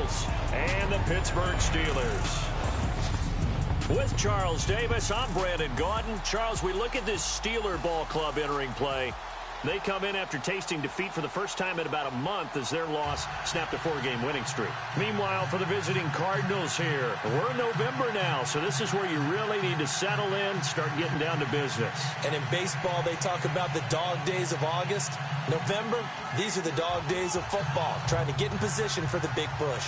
Cardinals and the Pittsburgh Steelers. With Charles Davis, I'm Brandon Gaudin. Charles, we look at this Steeler ball club entering play. They come in after tasting defeat for the first time in about a month as their loss snapped a 4-game winning streak. Meanwhile, for the visiting Cardinals here, we're in November now, so this is where you really need to settle in, start getting down to business. And in baseball, they talk about the dog days of August. November, these are the dog days of football, trying to get in position for the big push.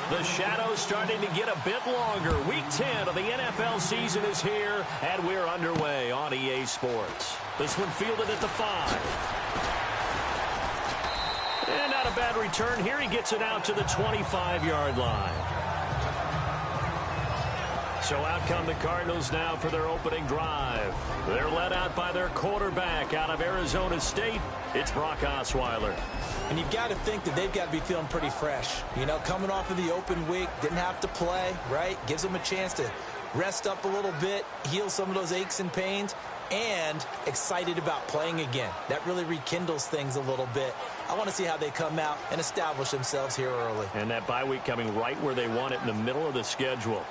The shadow's starting to get a bit longer. Week 10 of the NFL season is here, and we're underway on EA Sports. This one fielded at the 5. And not a bad return here. He gets it out to the 25-yard line. So out come the Cardinals now for their opening drive. They're led out by their quarterback out of Arizona State. It's Brock Osweiler. And you've got to think that they've got to be feeling pretty fresh. You know, coming off of the open week, didn't have to play, right? Gives them a chance to rest up a little bit, heal some of those aches and pains, and excited about playing again. That really rekindles things a little bit. I want to see how they come out and establish themselves here early. And that bye week coming right where they want it in the middle of the schedule.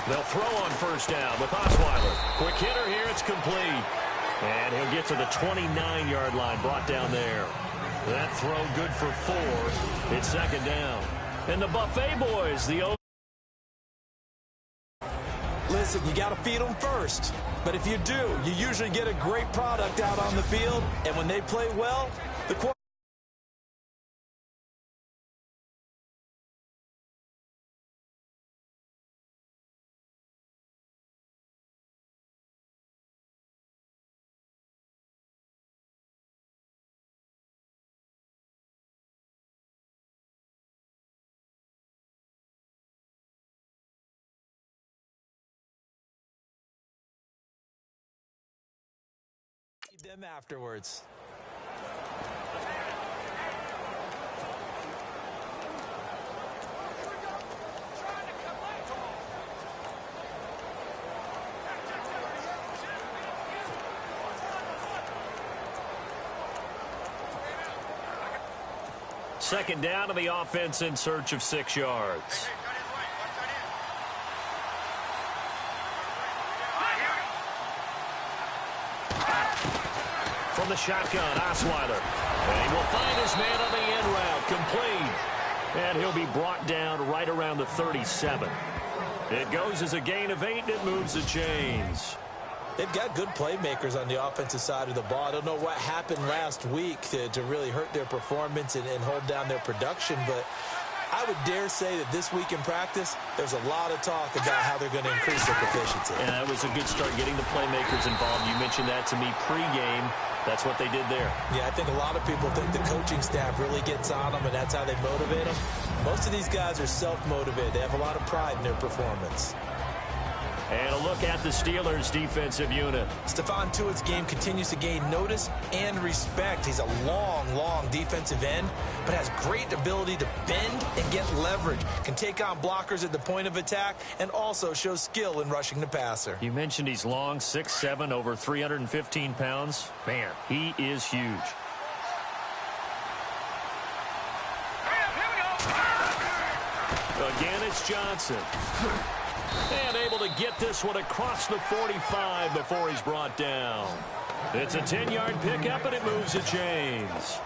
They'll throw on first down with Osweiler. Quick hitter here. It's complete. And he'll get to the 29-yard line, brought down there. That throw good for 4. It's second down. And the Buffet boys, Listen, you got to feed them first. But if you do, you usually get a great product out on the field. And when they play well, the quarterback. Them afterwards. Second down to the offense in search of 6 yards. From the shotgun, Osweiler. And he will find his man on the end route, complete. And he'll be brought down right around the 37. It goes as a gain of 8, and it moves the chains. They've got good playmakers on the offensive side of the ball. I don't know what happened last week to really hurt their performance and hold down their production, but I would dare say that this week in practice, there's a lot of talk about how they're going to increase their proficiency. And that was a good start getting the playmakers involved. You mentioned that to me pregame. That's what they did there. Yeah, I think a lot of people think the coaching staff really gets on them, and that's how they motivate them. Most of these guys are self-motivated. They have a lot of pride in their performance. And a look at the Steelers' defensive unit. Stephon Tuitt's game continues to gain notice and respect. He's a long defensive end, but has great ability to bend and get leverage. Can take on blockers at the point of attack and also shows skill in rushing the passer. You mentioned he's long, 6'7", over 315 pounds. Man, he is huge. Again, it's Johnson. And able to get this one across the 45 before he's brought down. It's a 10-yard pickup, and it moves the chains.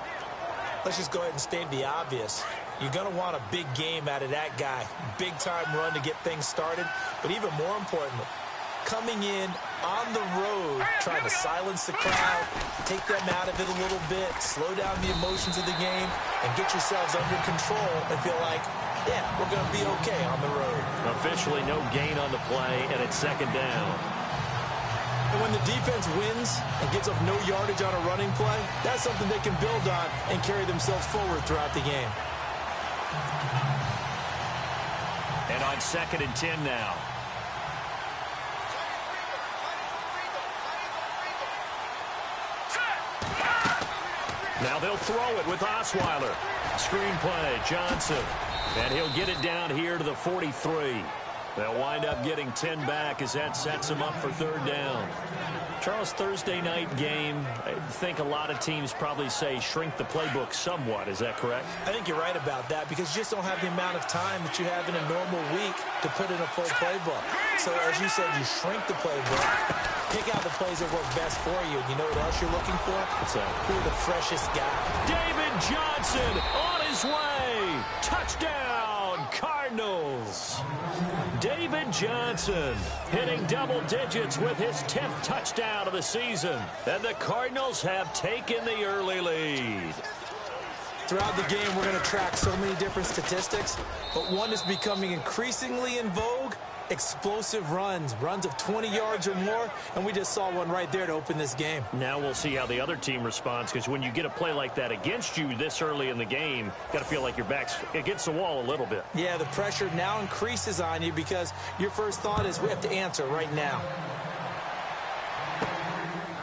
Let's just go ahead and state the obvious. You're going to want a big game out of that guy. Big-time run to get things started. But even more importantly, coming in on the road, trying to silence the crowd, take them out of it a little bit, slow down the emotions of the game, and get yourselves under control and feel like, yeah, we're going to be okay on the road. Officially no gain on the play, and it's second down. And when the defense wins and gets up no yardage on a running play, that's something they can build on and carry themselves forward throughout the game. And on 2nd and 10 now. Now they'll throw it with Osweiler. Screenplay, Johnson. And he'll get it down here to the 43. They'll wind up getting 10 back as that sets them up for third down. Charles, Thursday night game, I think a lot of teams probably say shrink the playbook somewhat. Is that correct? I think you're right about that because you just don't have the amount of time that you have in a normal week to put in a full playbook. So, as you said, you shrink the playbook, pick out the plays that work best for you. You know what else you're looking for? What's that? Who are the freshest guy? David Johnson on his way. Touchdown, Cardinals. David Johnson hitting double digits with his 10th touchdown of the season. And the Cardinals have taken the early lead. Throughout the game, we're going to track so many different statistics, but one is becoming increasingly in vogue: explosive runs of 20 yards or more, and we just saw one right there to open this game. Now we'll see how the other team responds, because when you get a play like that against you this early in the game, you got to feel like your back's against the wall a little bit. Yeah, the pressure now increases on you because your first thought is we have to answer right now.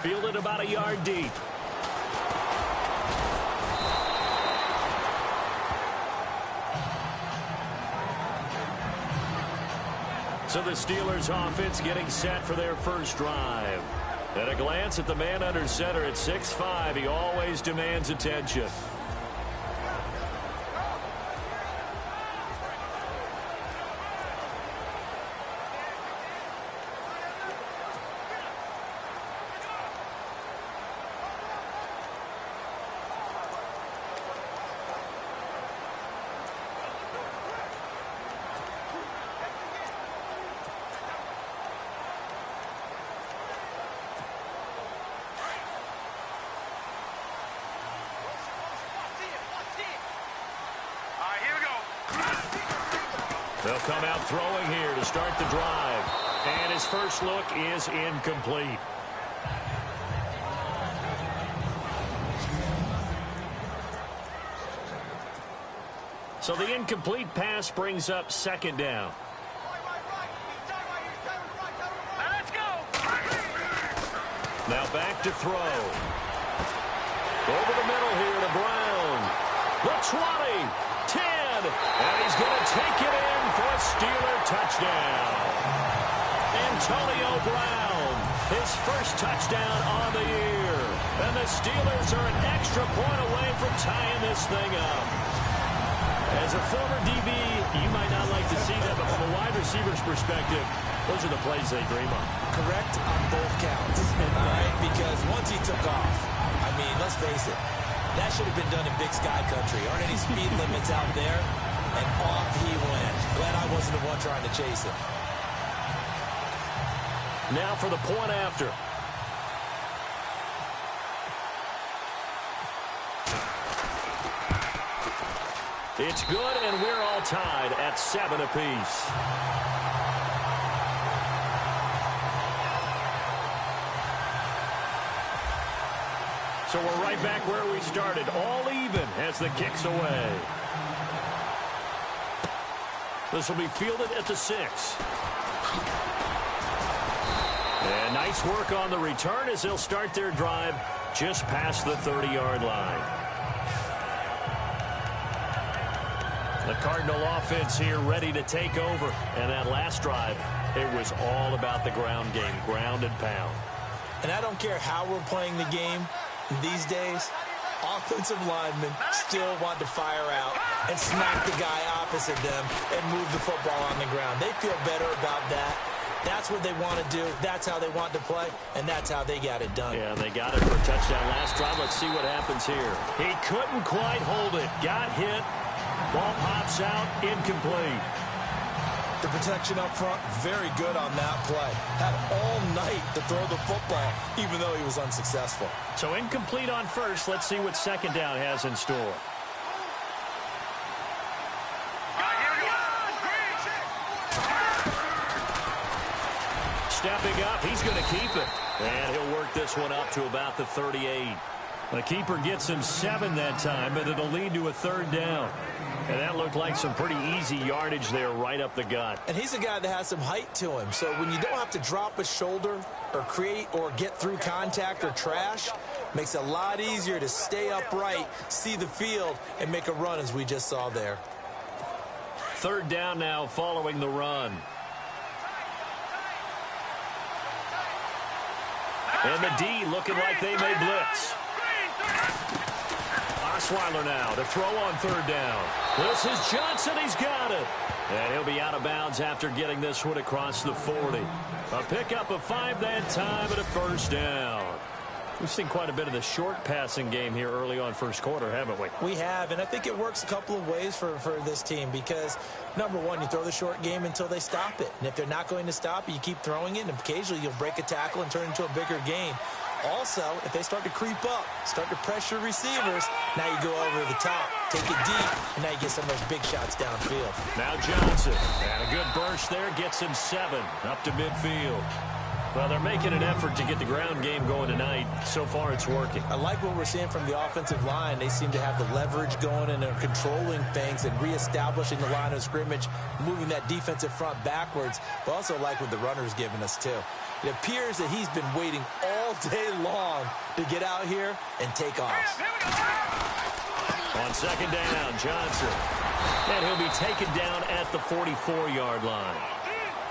Fielded about a yard deep. So the Steelers offense getting set for their first drive. At a glance at the man under center at 6'5", he always demands attention. They'll come out throwing here to start the drive. And his first look is incomplete. So the incomplete pass brings up second down. Now back to throw. Over the middle here to Brown. The 20, 10, and he's going to take it in for a Steeler touchdown. Antonio Brown, his first touchdown on the year. And the Steelers are an extra point away from tying this thing up. As a former DB, you might not like to see that, but from a wide receiver's perspective, those are the plays they dream of. Correct on both counts, all right? Because once he took off, I mean, let's face it, that should have been done in Big Sky Country. Aren't any speed limits out there? And off he went. Glad I wasn't the one trying to chase him. Now for the point after. It's good, and we're all tied at 7 apiece. So we're right back where we started, all even as the kick's away. This will be fielded at the 6. And nice work on the return as they'll start their drive just past the 30-yard line. The Cardinal offense here ready to take over. And that last drive, it was all about the ground game, ground and pound. And I don't care how we're playing the game these days, offensive linemen still want to fire out and smack the guy opposite them and move the football on the ground. They feel better about that. That's what they want to do. That's how they want to play, and that's how they got it done. Yeah, they got it for a touchdown last drive. Let's see what happens here. He couldn't quite hold it. Got hit. Ball pops out, incomplete. The protection up front, very good on that play. Had all night to throw the football, even though he was unsuccessful. So incomplete on first. Let's see what second down has in store. Stepping up, he's going to keep it. And he'll work this one up to about the 38. The keeper gets him 7 that time, but it'll lead to a third down. And that looked like some pretty easy yardage there right up the gut. And he's a guy that has some height to him. So when you don't have to drop a shoulder or create or get through contact or trash, Makes it a lot easier to stay upright, see the field, and make a run as we just saw there. Third down now following the run. And the D looking like they may blitz. Osweiler now to throw on third down. This is Johnson. He's got it. And he'll be out of bounds after getting this one across the 40. A pickup of 5 that time and a first down. We've seen quite a bit of the short passing game here early on first quarter, haven't we? We have, and I think it works a couple of ways for this team because, number one, you throw the short game until they stop it. And if they're not going to stop it, you keep throwing it, and occasionally you'll break a tackle and turn it into a bigger gain. Also, if they start to creep up, start to pressure receivers, now you go over the top, take it deep, and now you get some of those big shots downfield. Now Johnson, and a good burst there, gets him 7 up to midfield. Well, they're making an effort to get the ground game going tonight. So far, it's working. I like what we're seeing from the offensive line. They seem to have the leverage going and they're controlling things and reestablishing the line of scrimmage, moving that defensive front backwards. But also like what the runner's giving us, too. It appears that he's been waiting all day long to get out here and take off. On second down, Johnson. And he'll be taken down at the 44-yard line.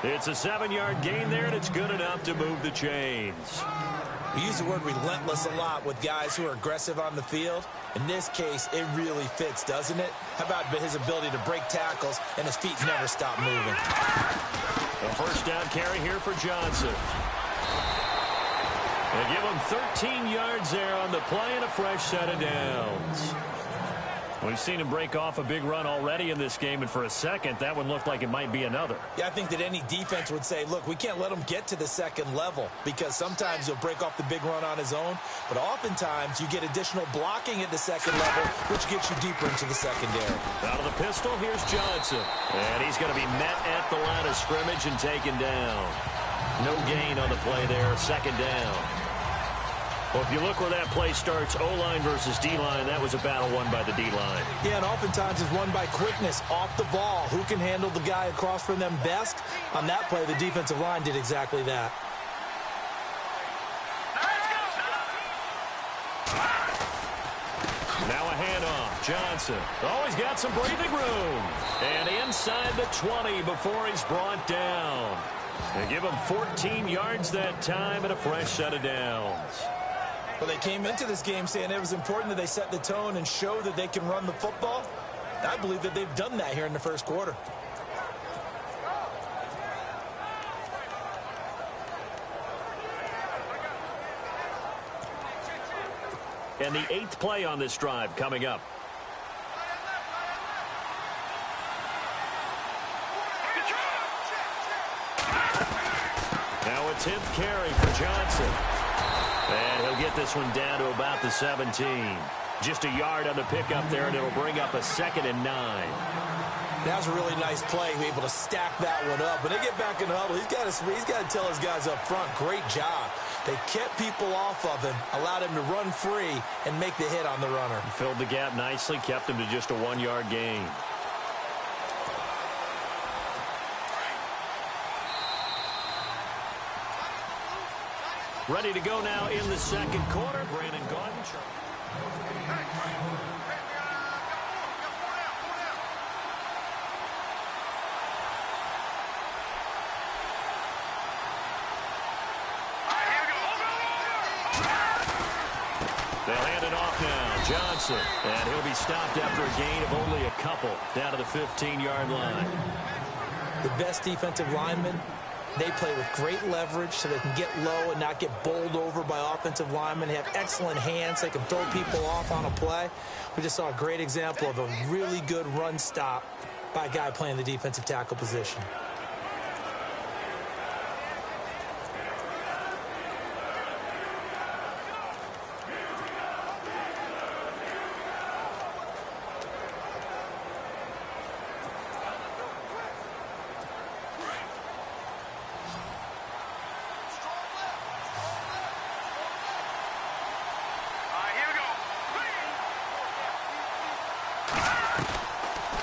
It's a 7-yard gain there, and it's good enough to move the chains. We use the word relentless a lot with guys who are aggressive on the field. In this case, it really fits, doesn't it? How about his ability to break tackles, and his feet never stop moving? A first down carry here for Johnson. They give him 13 yards there on the play and a fresh set of downs. We've seen him break off a big run already in this game, and for a second, that one looked like it might be another. Yeah, I think that any defense would say, look, we can't let him get to the second level because sometimes he'll break off the big run on his own, but oftentimes you get additional blocking at the second level, which gets you deeper into the secondary. Out of the pistol, here's Johnson. And he's going to be met at the line of scrimmage and taken down. No gain on the play there, second down. Well, if you look where that play starts, O-line versus D-line, that was a battle won by the D-line. Yeah, and oftentimes it's won by quickness off the ball. Who can handle the guy across from them best? On that play, the defensive line did exactly that. Now a handoff. Johnson. Oh, he's got some breathing room. And inside the 20 before he's brought down. They give him 14 yards that time and a fresh set of downs. Well, they came into this game saying it was important that they set the tone and show that they can run the football. I believe that they've done that here in the first quarter. And the 8th play on this drive coming up. Now a 10th carry for Johnson. And he'll get this one down to about the 17. Just a yard on the pickup there, and it'll bring up a 2nd and 9. That was a really nice play, able to stack that one up. When they get back in the huddle, he's got to tell his guys up front, great job. They kept people off of him, allowed him to run free, and make the hit on the runner. He filled the gap nicely, kept him to just a 1-yard gain. Ready to go now in the second quarter. Brandon Gaudin. They'll hand it off now. Johnson. And he'll be stopped after a gain of only a couple down to the 15-yard line. The best defensive lineman. They play with great leverage so they can get low and not get bowled over by offensive linemen. They have excellent hands. They can throw people off on a play. We just saw a great example of a really good run stop by a guy playing the defensive tackle position.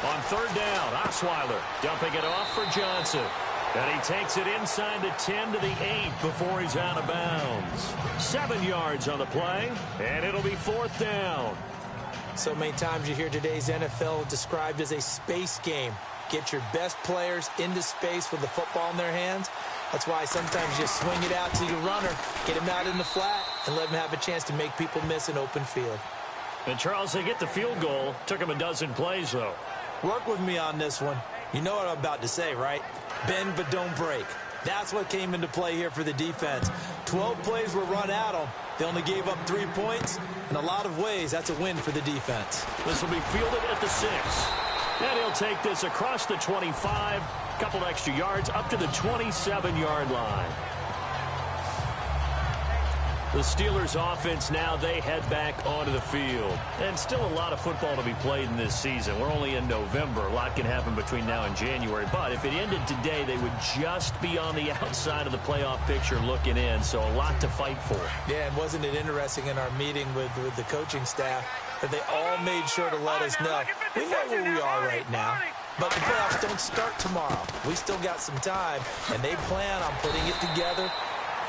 On third down, Osweiler dumping it off for Johnson. And he takes it inside the 10 to the 8 before he's out of bounds. 7 yards on the play, and it'll be 4th down. So many times you hear today's NFL described as a space game. Get your best players into space with the football in their hands. That's why sometimes you swing it out to your runner, get him out in the flat, and let him have a chance to make people miss an open field. And, Charles, they get the field goal. Took him a dozen plays, though. Work with me on this one. You know what I'm about to say, right? Bend but don't break. That's what came into play here for the defense. 12 plays were run at them. They only gave up 3 points. In a lot of ways, that's a win for the defense. This will be fielded at the 6. And he'll take this across the 25, a couple extra yards, up to the 27-yard line. The Steelers offense now, they head back onto the field. And still a lot of football to be played in this season. We're only in November. A lot can happen between now and January. But if it ended today, they would just be on the outside of the playoff picture looking in. So a lot to fight for. Yeah, and wasn't it interesting in our meeting with the coaching staff that they all made sure to let us know. We know where we are right now. But the playoffs don't start tomorrow. We still got some time, and they plan on putting it together,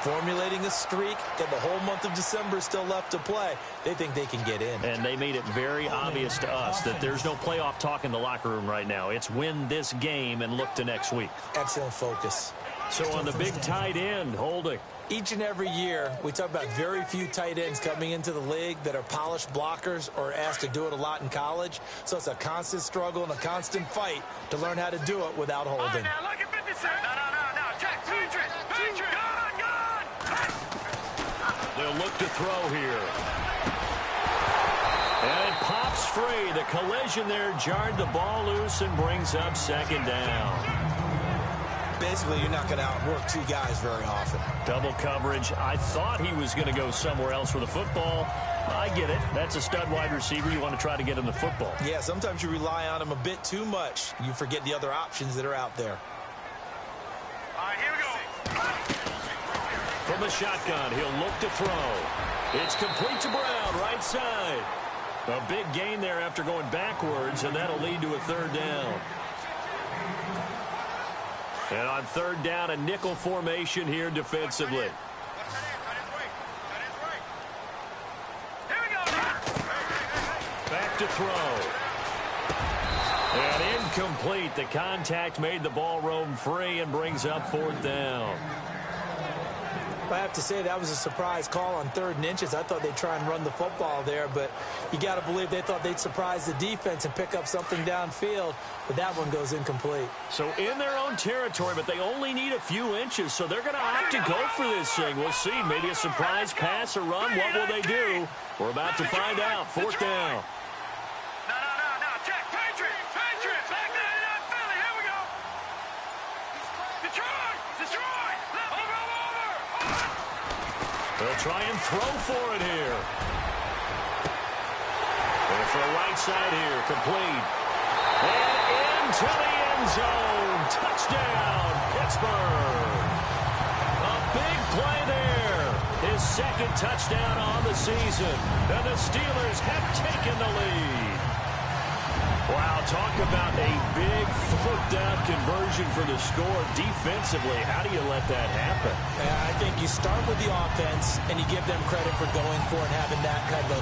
formulating a streak, got the whole month of December still left to play. They think they can get in. And they made it very obvious to us that there's no playoff talk in the locker room right now. It's win this game and look to next week. Excellent focus. So on the big tight end, Holding. Each and every year, we talk about very few tight ends coming into the league that are polished blockers or asked to do it a lot in college. So it's a constant struggle and a constant fight to learn how to do it without holding. Right, now look at 56. No. Check. Patriot. They'll look to throw here. And it pops free. The collision there jarred the ball loose and brings up 2nd down. Basically, you're not going to outwork 2 guys very often. Double coverage. I thought he was going to go somewhere else with the football. I get it. That's a stud wide receiver. You want to try to get him the football. Yeah, sometimes you rely on him a bit too much. You forget the other options that are out there. All right, here we go. From the shotgun, he'll look to throw. It's complete to Brown, right side. A big gain there after going backwards, and that'll lead to a 3rd down. And on 3rd down, a nickel formation here defensively. Back to throw. And incomplete. The contact made the ball roam free and brings up 4th down. I have to say that was a surprise call on 3rd and inches. I thought they'd try and run the football there, but you got to believe they thought they'd surprise the defense and pick up something downfield, but that one goes incomplete. So in their own territory, but they only need a few inches, so they're going to opt to go for this thing. We'll see. Maybe a surprise pass or run. What will they do? We're about to find out. 4th down. No. Check. Patriot. Back there in Philly. Here we go. Detroit. Over. They'll try and throw for it here. And for the right side here, complete. And into the end zone. Touchdown, Pittsburgh. A big play there. His 2nd touchdown on the season. And the Steelers have taken the lead. Wow, talk about a big 4th down conversion for the score. Defensively, how do you let that happen? I think you start with the offense and you give them credit for going for it and having that kind of,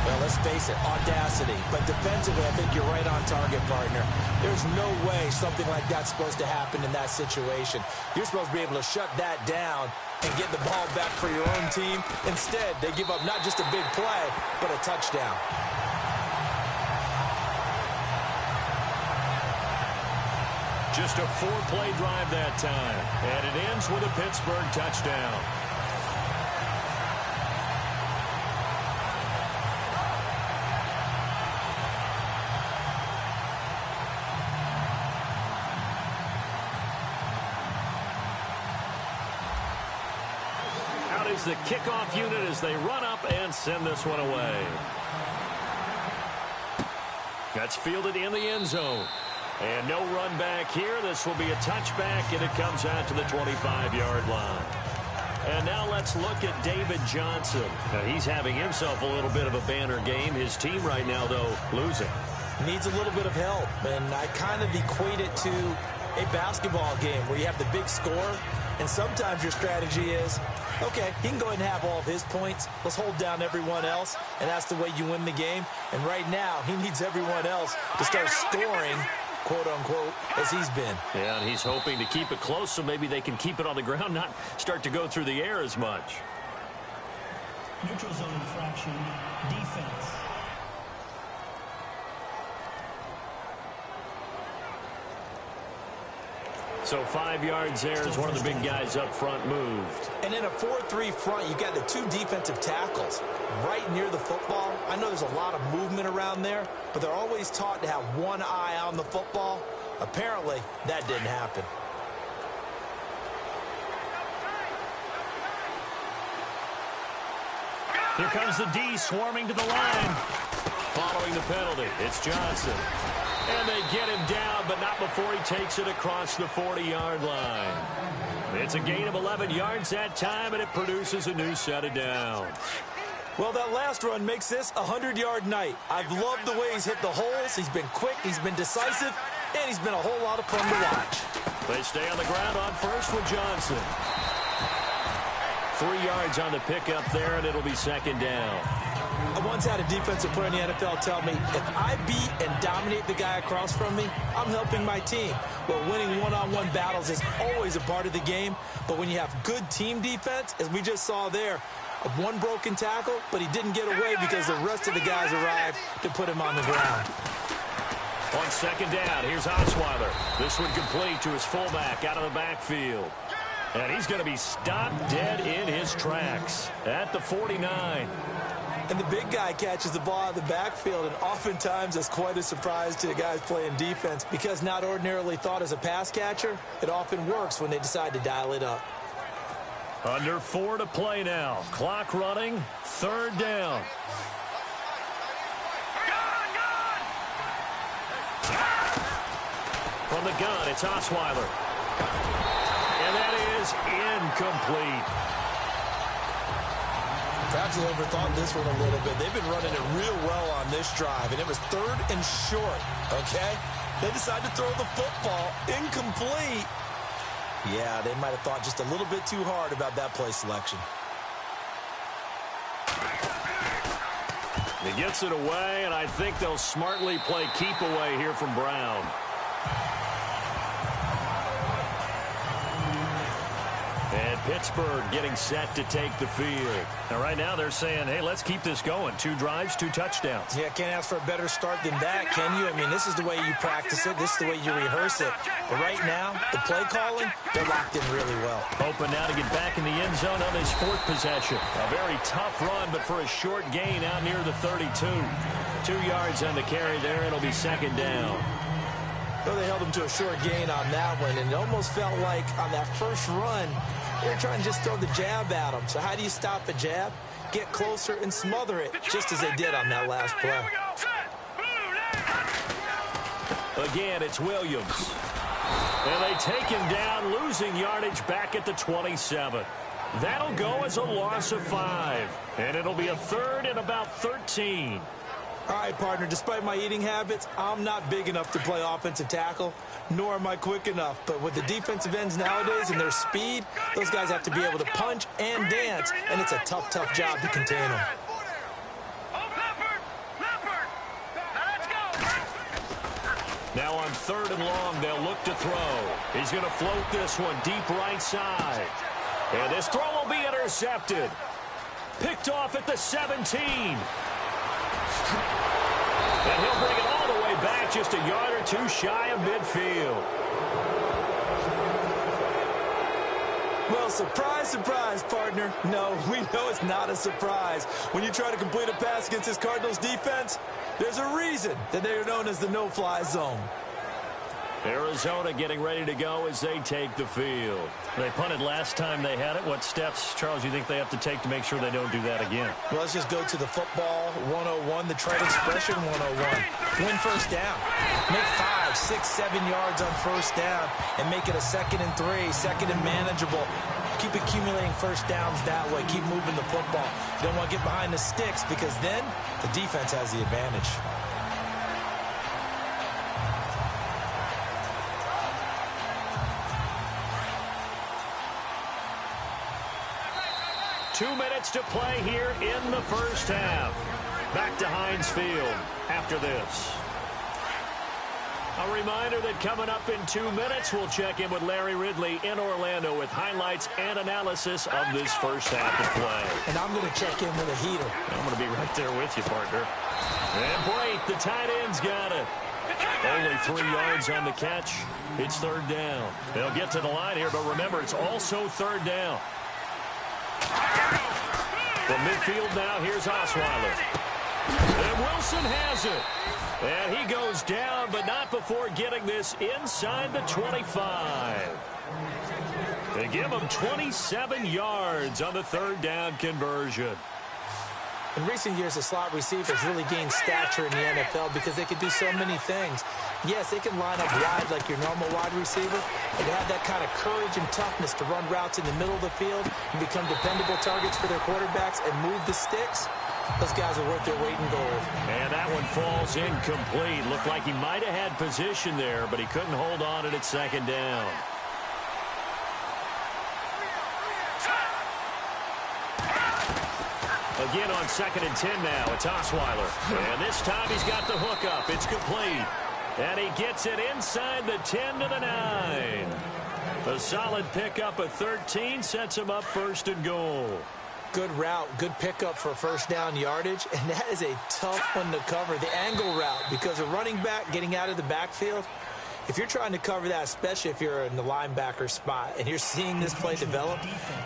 well, let's face it, audacity. But defensively, I think you're right on target, partner. There's no way something like that's supposed to happen in that situation. You're supposed to be able to shut that down and get the ball back for your own team. Instead, they give up not just a big play, but a touchdown. Just a 4-play drive that time. And it ends with a Pittsburgh touchdown. Out is the kickoff unit as they run up and send this one away. That's fielded in the end zone. And no run back here. This will be a touchback, and it comes out to the 25-yard line. And now let's look at David Johnson. Now, he's having himself a little bit of a banner game. His team right now, though, losing. Needs a little bit of help, and I kind of equate it to a basketball game where you have the big score, and sometimes your strategy is, okay, he can go ahead and have all of his points. Let's hold down everyone else, and that's the way you win the game. And right now, he needs everyone else to start scoring, quote-unquote, as he's been. Yeah, and he's hoping to keep it close so maybe they can keep it on the ground, not start to go through the air as much. Neutral zone infraction, defense. So 5 yards there as one of the big guys up front moved. And in a 4-3 front, you've got the 2 defensive tackles right near the football. I know there's a lot of movement around there, but they're always taught to have one eye on the football. Apparently, that didn't happen. Here comes the D swarming to the line. Following the penalty, it's Johnson. And they get him down, but not before he takes it across the 40-yard line. It's a gain of 11 yards that time, and it produces a new set of downs. Well, that last run makes this a 100-yard night. I've loved the way he's hit the holes. He's been quick, he's been decisive, and he's been a whole lot of fun to watch. They stay on the ground on first with Johnson. 3 yards on the pickup there, and it'll be second down. I once had a defensive player in the NFL tell me, if I beat and dominate the guy across from me, I'm helping my team. Well, winning one-on-one battles is always a part of the game, but when you have good team defense, as we just saw there, one broken tackle, but he didn't get away because the rest of the guys arrived to put him on the ground. On second down, here's Osweiler. This one complete to his fullback out of the backfield. And he's going to be stopped dead in his tracks at the 49. And the big guy catches the ball out of the backfield, and oftentimes that's quite a surprise to the guys playing defense because not ordinarily thought as a pass catcher, it often works when they decide to dial it up. Under 4 to play now. Clock running. Third down. From the gun, it's Osweiler. And that is incomplete. Perhaps they overthought this one a little bit. They've been running it real well on this drive, and it was 3rd and short, okay? They decided to throw the football incomplete. Yeah, they might have thought just a little bit too hard about that play selection. He gets it away, and I think they'll smartly play keep away here from Brown. And Pittsburgh getting set to take the field. And right now they're saying, hey, let's keep this going. 2 drives, 2 touchdowns. Yeah, can't ask for a better start than that, can you? I mean, this is the way you practice it. This is the way you rehearse it. But right now, the play calling, they're locked in really well. Open now to get back in the end zone on his 4th possession. A very tough run, but for a short gain out near the 32. 2 yards on the carry there. It'll be second down. Well, they held him to a short gain on that one, and it almost felt like on that first run, they were trying to just throw the jab at him. So how do you stop a jab? Get closer and smother it, just as they did on that last play. Again, it's Williams. And they take him down, losing yardage back at the 27. That'll go as a loss of 5. And it'll be a 3rd and about 13. All right, partner, despite my eating habits, I'm not big enough to play offensive tackle, nor am I quick enough. But with the defensive ends nowadays and their speed, those guys have to be able to punch and dance, and it's a tough, tough job to contain them. Now on 3rd and long, they'll look to throw. He's going to float this one deep right side. And this throw will be intercepted. Picked off at the 17. And he'll bring it all the way back just a yard or 2 shy of midfield. Well, surprise, surprise, partner. No, we know it's not a surprise. When you try to complete a pass against this Cardinals defense, there's a reason that they're known as the no-fly zone. Arizona getting ready to go as they take the field. They punted last time they had it. What steps, Charles, you think they have to take to make sure they don't do that again? Well, let's just go to the football 101, the trade expression 101. Win first down. Make 5, 6, 7 yards on first down and make it a 2nd and 3, 2nd and manageable. Keep accumulating first downs that way. Keep moving the football. You don't want to get behind the sticks because then the defense has the advantage. 2 minutes to play here in the first half. Back to Heinz Field after this. A reminder that coming up in 2 minutes, we'll check in with Larry Ridley in Orlando with highlights and analysis of this first half of play. And I'm going to check in with a heater. I'm going to be right there with you, partner. And Blake, the tight end's got it. Only 3 yards on the catch. It's third down. They'll get to the line here, but remember, it's also third down. From midfield now, here's Osweiler. And Wilson has it. And he goes down, but not before getting this inside the 25. They give him 27 yards on the third down conversion. In recent years, the slot receivers really gained stature in the NFL because they can do so many things. Yes, they can line up wide like your normal wide receiver, but they have that kind of courage and toughness to run routes in the middle of the field and become dependable targets for their quarterbacks and move the sticks. Those guys are worth their weight in gold. And that one falls incomplete. Looked like he might have had position there, but he couldn't hold on at second down. Again on 2nd and 10 now. It's Osweiler. And this time he's got the hook up. It's complete. And he gets it inside the 10 to the 9. A solid pickup of 13 sets him up first and goal. Good route, good pickup for first down yardage, and that is a tough one to cover. The angle route, because a running back getting out of the backfield, if you're trying to cover that, especially if you're in the linebacker spot and you're seeing this play develop,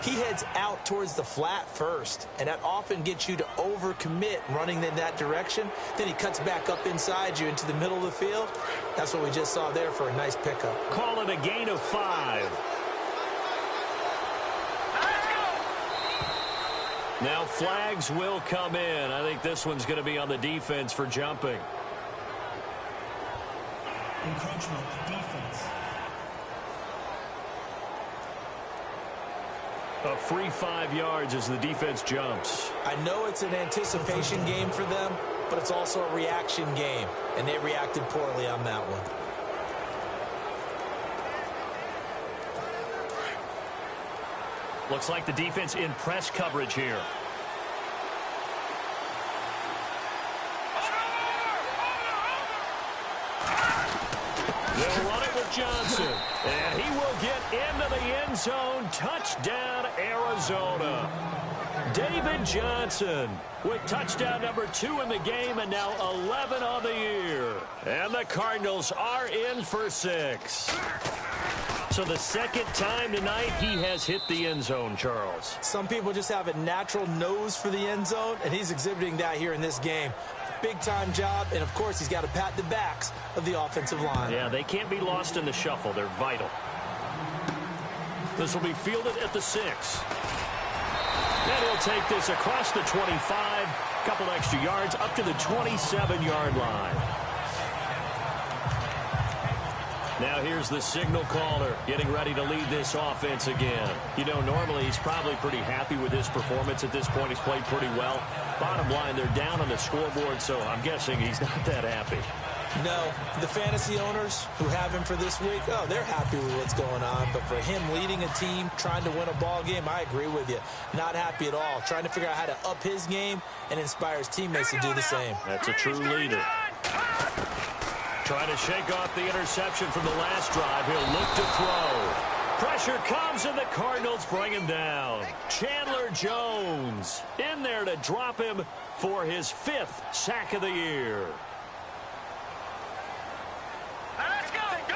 he heads out towards the flat first, and that often gets you to overcommit running in that direction. Then he cuts back up inside you into the middle of the field. That's what we just saw there for a nice pickup. Call it a gain of 5. Now flags will come in. I think this one's going to be on the defense for jumping. Encroachment, defense. A free 5 yards as the defense jumps. I know it's an anticipation game for them, but it's also a reaction game, and they reacted poorly on that one. Looks like the defense in press coverage here. They'll run it with Johnson. And he will get into the end zone. Touchdown, Arizona. David Johnson with touchdown number 2 in the game and now 11 on the year. And the Cardinals are in for 6. So the second time tonight he has hit the end zone, Charles. Some people just have a natural nose for the end zone, and he's exhibiting that here in this game. Big-time job, and, of course, he's got to pat the backs of the offensive line. Yeah, they can't be lost in the shuffle. They're vital. This will be fielded at the 6. And he'll take this across the 25, couple extra yards, up to the 27-yard line. Now here's the signal caller getting ready to lead this offense again. You know, normally he's probably pretty happy with his performance at this point. He's played pretty well. Bottom line, they're down on the scoreboard, so I'm guessing he's not that happy. No, the fantasy owners who have him for this week, oh, they're happy with what's going on. But for him leading a team, trying to win a ball game, I agree with you. Not happy at all. Trying to figure out how to up his game and inspire his teammates to do the same. That's a true leader. Trying to shake off the interception from the last drive. He'll look to throw. Pressure comes, and the Cardinals bring him down. Chandler Jones in there to drop him for his 5th sack of the year. Let's go! Good!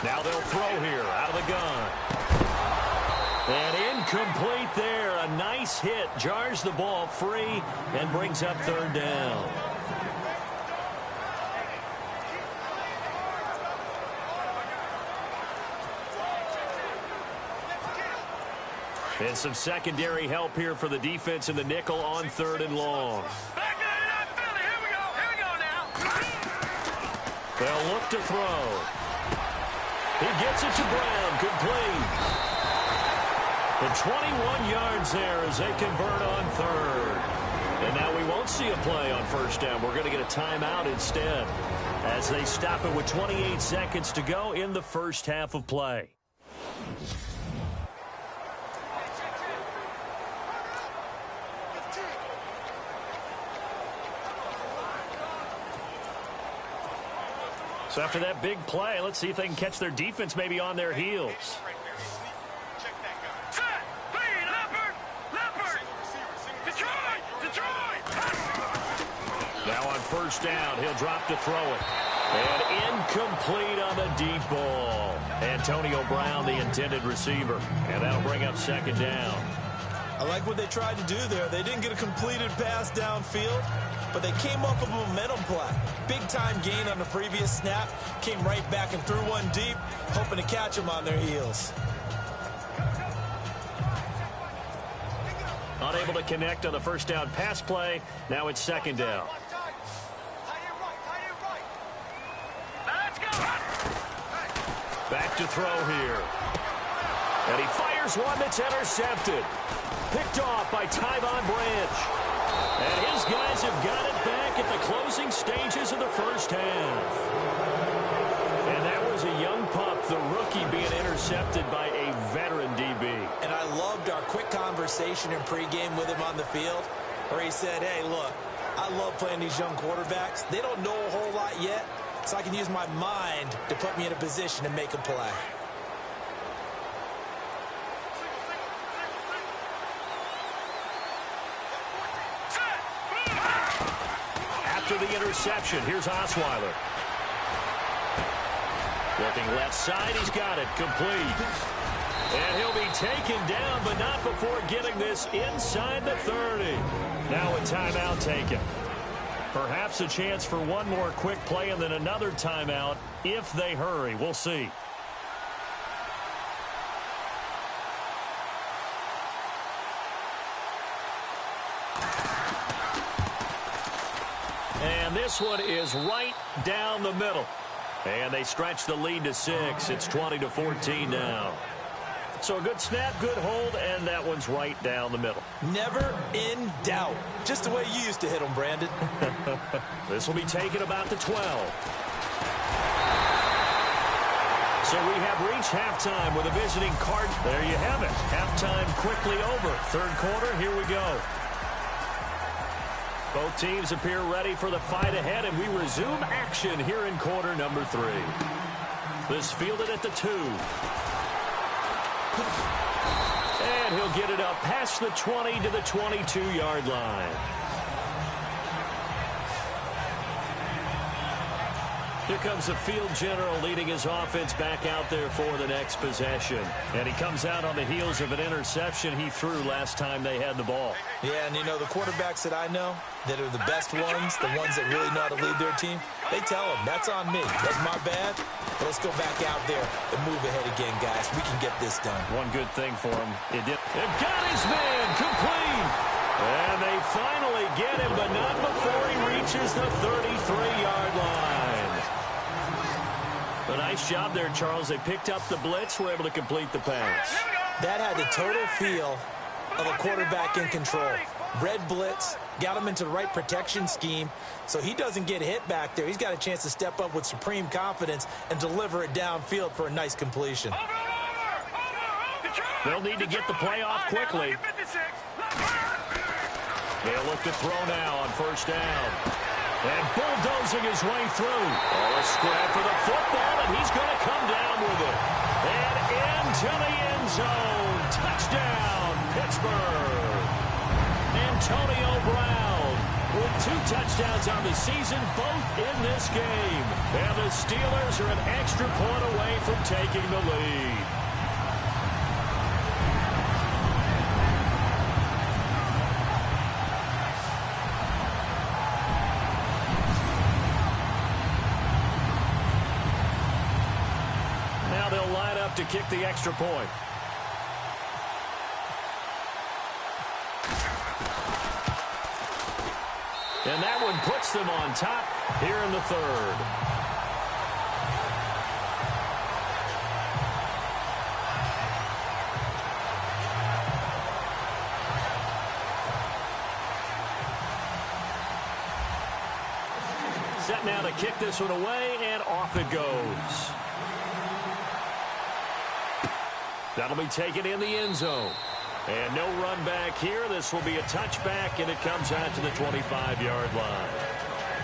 Now they'll throw here out of the gun. And incomplete there. A nice hit. Jars the ball free and brings up third down. And some secondary help here for the defense in the nickel on 3rd and long. Back that it up, Philly. Here we go now. They'll look to throw. He gets it to Brown. Complete. And 21 yards there as they convert on 3rd. And now we won't see a play on 1st down. We're going to get a timeout instead as they stop it with 28 seconds to go in the first half of play. So after that big play, let's see if they can catch their defense maybe on their heels. Set. Feed. Leopard. Leopard. Detroit. Now on first down, he'll drop to throw it. And incomplete on the deep ball. Antonio Brown, the intended receiver. And that'll bring up second down. I like what they tried to do there. They didn't get a completed pass downfield, but they came off of a momentum play. Big-time gain on the previous snap. Came right back and threw one deep, hoping to catch them on their heels. Unable to connect on the first down pass play. Now it's second down. Back to throw here. And he fires one that's intercepted. Picked off by Tyvon Branch. And his guys have got it back at the closing stages of the first half. And that was a young pup, the rookie, being intercepted by a veteran DB. And I loved our quick conversation in pregame with him on the field, where he said, hey, look, I love playing these young quarterbacks. They don't know a whole lot yet, so I can use my mind to put me in a position to make a play. After the interception, here's Osweiler. Looking left side, he's got it, complete. And he'll be taken down, but not before getting this inside the 30. Now a timeout taken. Perhaps a chance for one more quick play and then another timeout if they hurry. We'll see. And this one is right down the middle. And they stretch the lead to 6. It's 20-14 now. So a good snap, good hold, and that one's right down the middle. Never in doubt. Just the way you used to hit them, Brandon. This will be taken about the 12. So we have reached halftime with a visiting Card. There you have it. Halftime quickly over. Third quarter, here we go. Both teams appear ready for the fight ahead, and we resume action here in quarter number 3. This fielded at the 2. And he'll get it up past the 20 to the 22-yard line. Here comes the field general leading his offense back out there for the next possession. And he comes out on the heels of an interception he threw last time they had the ball. Yeah, and you know, the quarterbacks that I know that are the best ones, the ones that really know how to lead their team, they tell them, that's on me. That's my bad. But let's go back out there and move ahead again, guys. We can get this done. One good thing for him. It did. They've got his man complete. And they finally get him, but not before he reaches the 33-yard line. A nice job there, Charles. They picked up the blitz, were able to complete the pass. That had the total feel of a quarterback in control. Red blitz, got him into the right protection scheme, so he doesn't get hit back there. He's got a chance to step up with supreme confidence and deliver it downfield for a nice completion. They'll need to get the play off quickly. They'll look to throw now on first down. And bulldozing his way through. Oh, a scrap for the football, and he's going to come down with it. And into the end zone. Touchdown, Pittsburgh. Antonio Brown with 2 touchdowns on the season, both in this game. And the Steelers are an extra point away from taking the lead. Now they'll line up to kick the extra point. And that one puts them on top here in the third. Set now to kick this one away, and off it goes. That'll be taken in the end zone. And no run back here. This will be a touchback, and it comes out to the 25-yard line.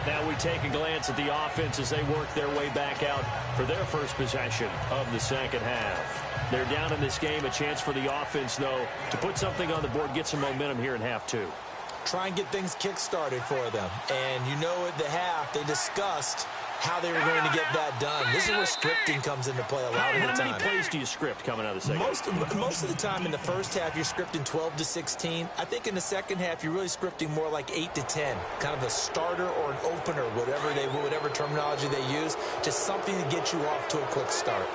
Now we take a glance at the offense as they work their way back out for their first possession of the second half. They're down in this game. A chance for the offense, though, to put something on the board, get some momentum here in half two. Try and get things kick-started for them. And you know at the half, they discussed how they were going to get that done. This is where scripting comes into play a lot of the time. How many plays do you script coming out of the second half? Most of the time in the first half, you're scripting 12 to 16. I think in the second half, you're really scripting more like 8 to 10. Kind of a starter or an opener, whatever terminology they use. Just something to get you off to a quick start.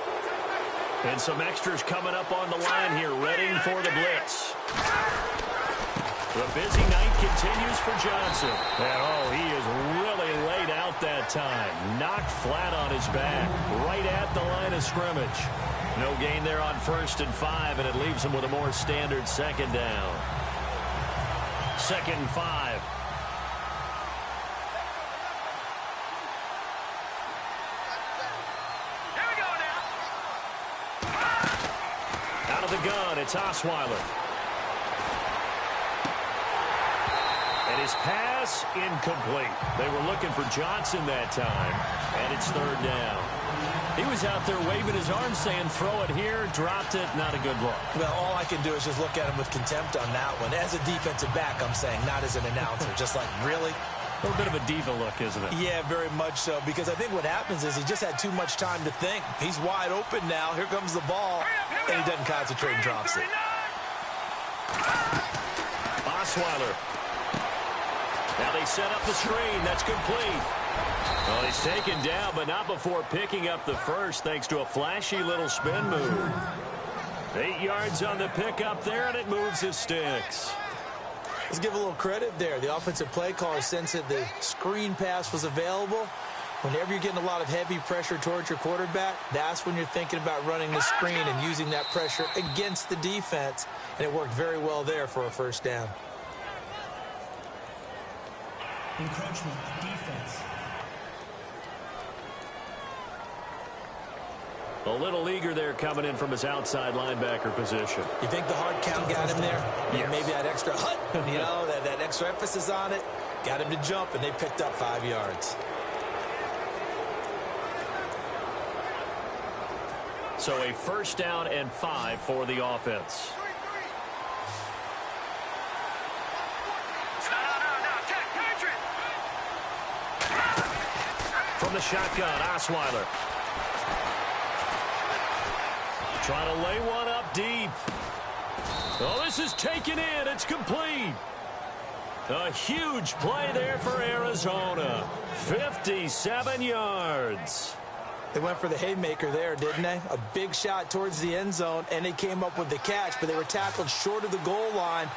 And some extras coming up on the line here, ready for the blitz. The busy night continues for Johnson. And, he is really laid out that time. Knocked flat on his back, right at the line of scrimmage. No gain there on 1st and 5, and it leaves him with a more standard second down. 2nd and 5. Here we go now. Out of the gun, it's Osweiler. And his pass incomplete. They were looking for Johnson that time, and it's 3rd down. He was out there waving his arms saying, throw it here, dropped it, not a good look. Well, all I can do is just look at him with contempt on that one. As a defensive back, I'm saying, not as an announcer. Just like, really? A little bit of a diva look, isn't it? Yeah, very much so, because I think what happens is he just had too much time to think. He's wide open now. Here comes the ball, and he doesn't concentrate and drops it. Osweiler. Now they set up the screen. That's complete. Well, he's taken down, but not before picking up the first, thanks to a flashy little spin move. 8 yards on the pickup there, and it moves his sticks. Let's give a little credit there. The offensive play caller sensed that the screen pass was available. Whenever you're getting a lot of heavy pressure towards your quarterback, that's when you're thinking about running the screen and using that pressure against the defense. And it worked very well there for a 1st down. Encroachment defense. A little eager there coming in from his outside linebacker position. You think the hard count got him there? Yes. Maybe that extra hut, that extra emphasis on it, got him to jump, and they picked up 5 yards. So a 1st down and 5 for the offense. From the shotgun, Osweiler. Trying to lay one up deep. Oh, this is taken in. It's complete. A huge play there for Arizona. 57 yards. They went for the haymaker there, didn't they? A big shot towards the end zone, and they came up with the catch, but they were tackled short of the goal line.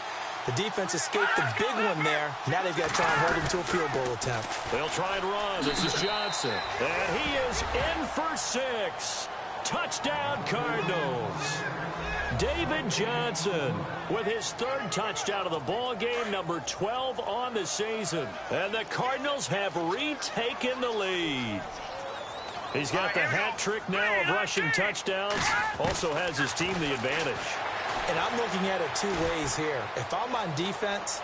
The defense escaped the big one there. Now they've got to try and hold him to a field goal attempt. They'll try and run. This is Johnson. And he is in for 6. Touchdown, Cardinals. David Johnson with his 3rd touchdown of the ball game, number 12 on the season. And the Cardinals have retaken the lead. He's got the hat trick now of rushing touchdowns. Also has his team the advantage. And I'm looking at it 2 ways here. If I'm on defense,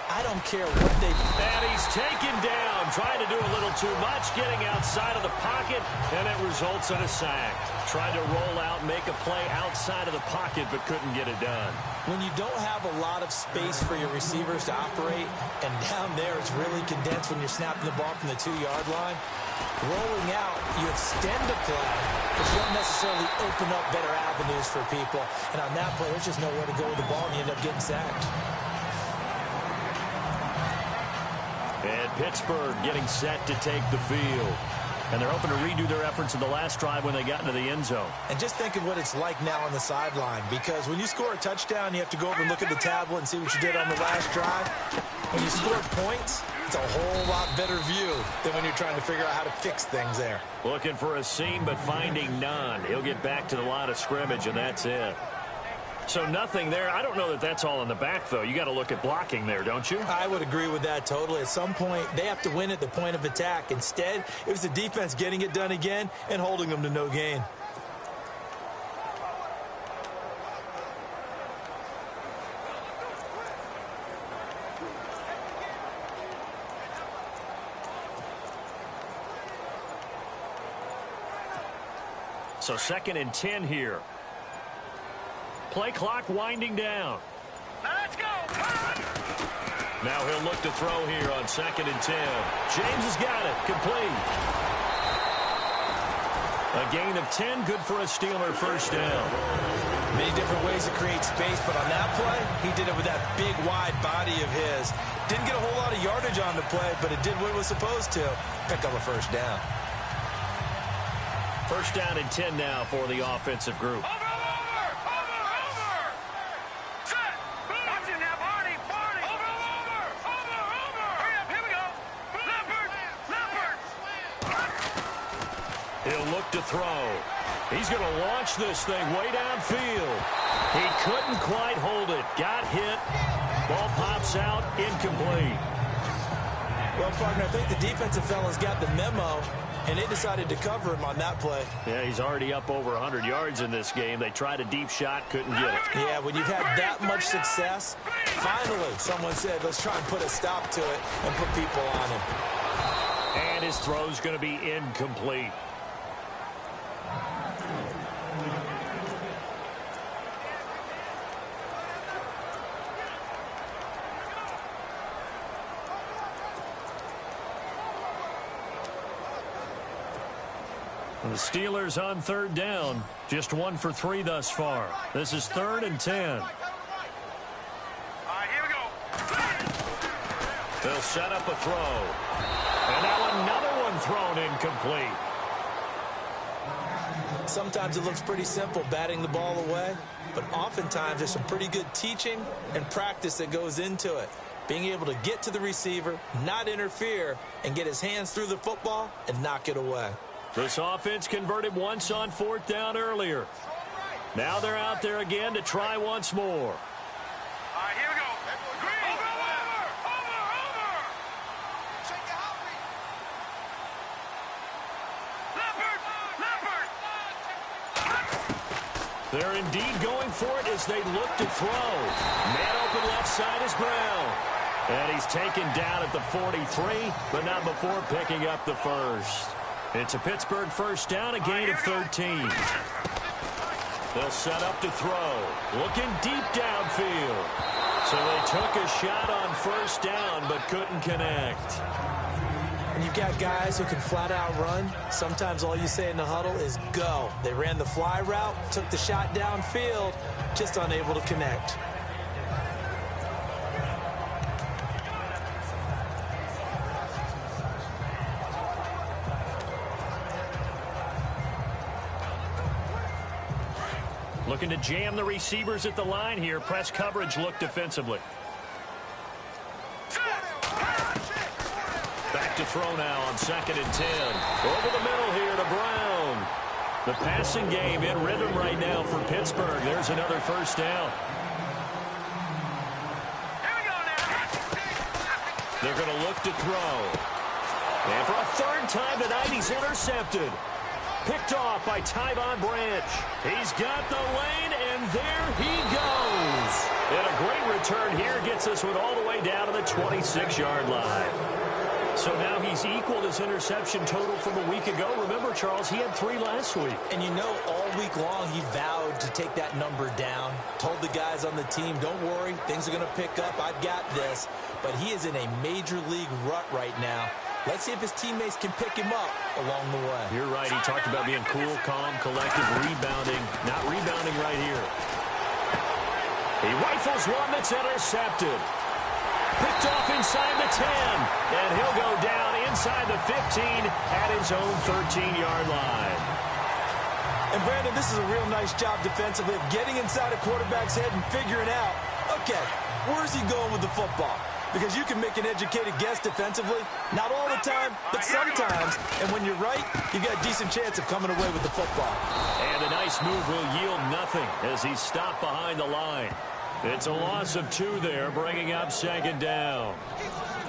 I don't care what they do. And he's taken down, trying to do a little too much, getting outside of the pocket, and it results in a sack. Tried to roll out, make a play outside of the pocket, but couldn't get it done. When you don't have a lot of space for your receivers to operate, and down there it's really condensed when you're snapping the ball from the 2-yard line, rolling out, you extend the play, but you don't necessarily open up better avenues for people. And on that play, there's just nowhere to go with the ball, and you end up getting sacked. And Pittsburgh getting set to take the field. And they're hoping to redo their efforts in the last drive when they got into the end zone. And just think of what it's like now on the sideline, because when you score a touchdown, you have to go over and look at the tablet and see what you did on the last drive. When you score points, it's a whole lot better view than when you're trying to figure out how to fix things there. Looking for a seam, but finding none. He'll get back to the line of scrimmage, and that's it. So nothing there. I don't know that that's all in the back, though. You got to look at blocking there, don't you? I would agree with that totally. At some point, they have to win at the point of attack. Instead, it was the defense getting it done again and holding them to no gain. So 2nd and 10 here. Play clock winding down. Now let's go. Now he'll look to throw here on 2nd and 10. James has got it. Complete. A gain of 10, good for a Steeler first down. Many different ways to create space, but on that play, he did it with that big, wide body of his. Didn't get a whole lot of yardage on the play, but it did what it was supposed to. Pick up a first down. First down and 10 now for the offensive group. Over. Set. Watch it now, Barney. Over. Hurry up, here we go. Leopard. He'll look to throw. He's going to launch this thing way downfield. He couldn't quite hold it. Got hit. Ball pops out. Incomplete. Well, partner, I think the defensive fellas got the memo, and they decided to cover him on that play. Yeah, he's already up over 100 yards in this game. They tried a deep shot, couldn't get it. Yeah, when you've had that much success, finally someone said, let's try and put a stop to it and put people on him. And his throw's going to be incomplete. The Steelers on 3rd down. Just 1 for 3 thus far. This is 3rd and 10. All right, here we go. They'll set up a throw. And now another one thrown incomplete. Sometimes it looks pretty simple, batting the ball away, but oftentimes there's some pretty good teaching and practice that goes into it. Being able to get to the receiver, not interfere, and get his hands through the football and knock it away. This offense converted once on 4th down earlier. Now they're out there again to try once more. All right, here we go. Over. Shake the house. Leopard. They're indeed going for it as they look to throw. Man open left side is Brown. And he's taken down at the 43, but not before picking up the first. It's a Pittsburgh first down, a gain of 13. They'll set up to throw. Looking deep downfield. So they took a shot on first down, but couldn't connect. When you've got guys who can flat out run, sometimes all you say in the huddle is go. They ran the fly route, took the shot downfield, just unable to connect. Looking to jam the receivers at the line here. Press coverage look defensively. Back to throw now on 2nd and 10. Over the middle here to Brown. The passing game in rhythm right now for Pittsburgh. There's another first down. They're going to look to throw. And for a 3rd time tonight, he's intercepted. Picked off by Tyvon Branch. He's got the lane, and there he goes. And a great return here gets this one all the way down to the 26-yard line. So now he's equaled his interception total from a week ago. Remember, Charles, he had 3 last week. And you know, all week long he vowed to take that number down. Told the guys on the team, don't worry, things are going to pick up. I've got this. But he is in a major league rut right now. Let's see if his teammates can pick him up along the way. You're right. He talked about being cool, calm, collective, rebounding. Not rebounding right here. He rifles one that's intercepted. Picked off inside the 10. And he'll go down inside the 15 at his own 13-yard line. And, Brandon, this is a real nice job defensively of getting inside a quarterback's head and figuring out, okay, where's he going with the football? Because you can make an educated guess defensively. Not all the time, but sometimes. And when you're right, you got a decent chance of coming away with the football. And a nice move will yield nothing as he's stopped behind the line. It's a loss of 2 there, bringing up 2nd down.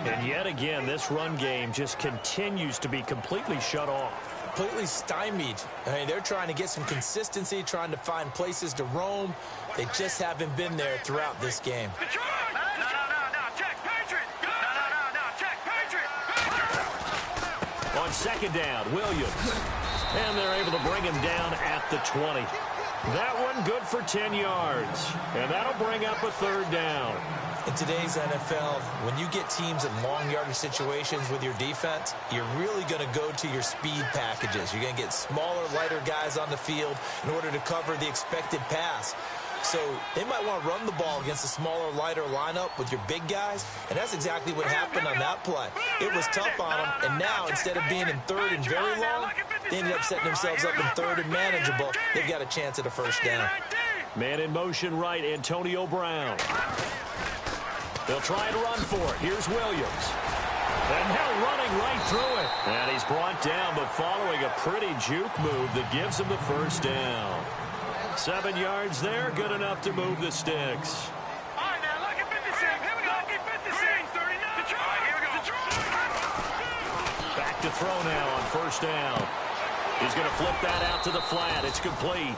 And yet again, this run game just continues to be completely shut off. Completely stymied. I mean, they're trying to get some consistency, trying to find places to roam. They just haven't been there throughout this game. On 2nd down, Williams. And they're able to bring him down at the 20. That one good for 10 yards. And that'll bring up a third down. In today's NFL, when you get teams in long yardage situations with your defense, you're really going to go to your speed packages. You're going to get smaller, lighter guys on the field in order to cover the expected pass. So they might want to run the ball against a smaller, lighter lineup with your big guys, and that's exactly what happened on that play. It was tough on them, and now instead of being in third and very long, they ended up setting themselves up in third and manageable. They've got a chance at a first down. Man in motion right, Antonio Brown. They'll try to run for it. Here's Williams. And now running right through it. And he's brought down, but following a pretty juke move that gives him the first down. 7 yards there, good enough to move the sticks. All right, now, look at 56. Here we go. Look at 56. 39. All right, here we go. Back to throw now on first down. He's going to flip that out to the flat. It's complete.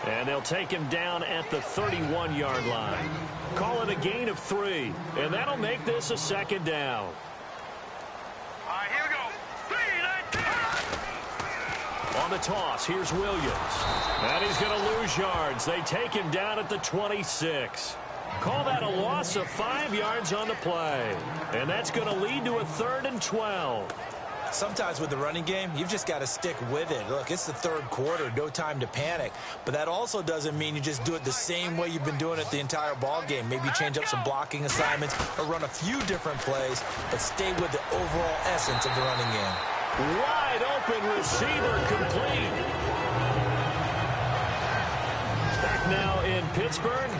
And they'll take him down at the 31-yard line. Call it a gain of 3. And that'll make this a second down. All right, here we go. 3, 19. On the toss, here's Williams. And he's going to lose yards. They take him down at the 26. Call that a loss of 5 yards on the play. And that's going to lead to a 3rd and 12. Sometimes with the running game, you've just got to stick with it. Look, it's the third quarter, no time to panic. But that also doesn't mean you just do it the same way you've been doing it the entire ball game. Maybe change up some blocking assignments or run a few different plays, but stay with the overall essence of the running game. Wide open receiver complete. Back now in Pittsburgh.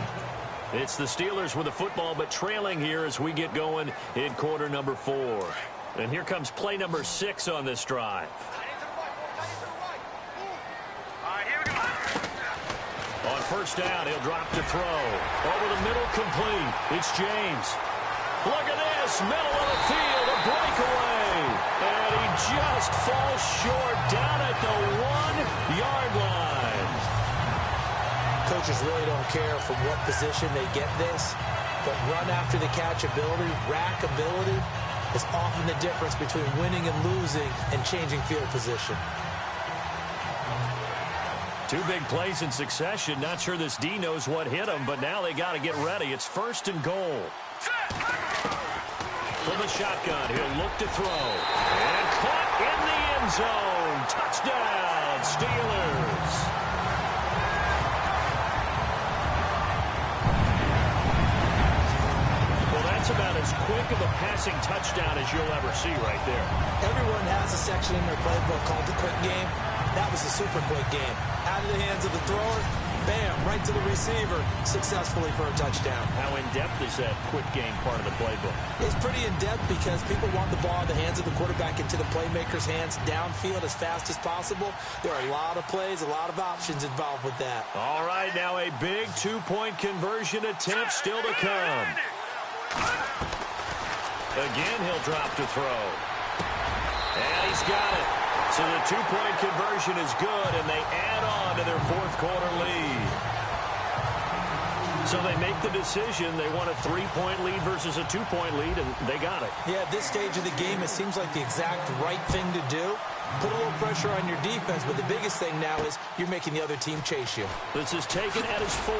It's the Steelers with the football, but trailing here as we get going in quarter number 4. And here comes play number 6 on this drive. All right, here we go. On first down, he'll drop to throw. Over the middle, complete. It's James. Look at this, middle of the field, a breakaway. And he just falls short down at the 1-yard line. Coaches really don't care from what position they get this, but run after the catch ability, rack ability, is often the difference between winning and losing and changing field position. 2 big plays in succession. Not sure this D knows what hit him, but now they got to get ready. It's 1st and goal. From the shotgun, he'll look to throw. And caught in the end zone. Touchdown, Steelers. That's about as quick of a passing touchdown as you'll ever see right there. Everyone has a section in their playbook called the quick game. That was a super quick game. Out of the hands of the thrower, bam, right to the receiver, successfully for a touchdown. How in-depth is that quick game part of the playbook? It's pretty in-depth because people want the ball in the hands of the quarterback into the playmaker's hands downfield as fast as possible. There are a lot of plays, a lot of options involved with that. All right, now a big 2-point conversion attempt still to come. Again, he'll drop to throw. And he's got it. So the 2-point conversion is good, and they add on to their 4th quarter lead. So they make the decision. They want a 3-point lead versus a 2-point lead, and they got it. Yeah, at this stage of the game, it seems like the exact right thing to do. Put a little pressure on your defense, but the biggest thing now is you're making the other team chase you. This is taken at his 4.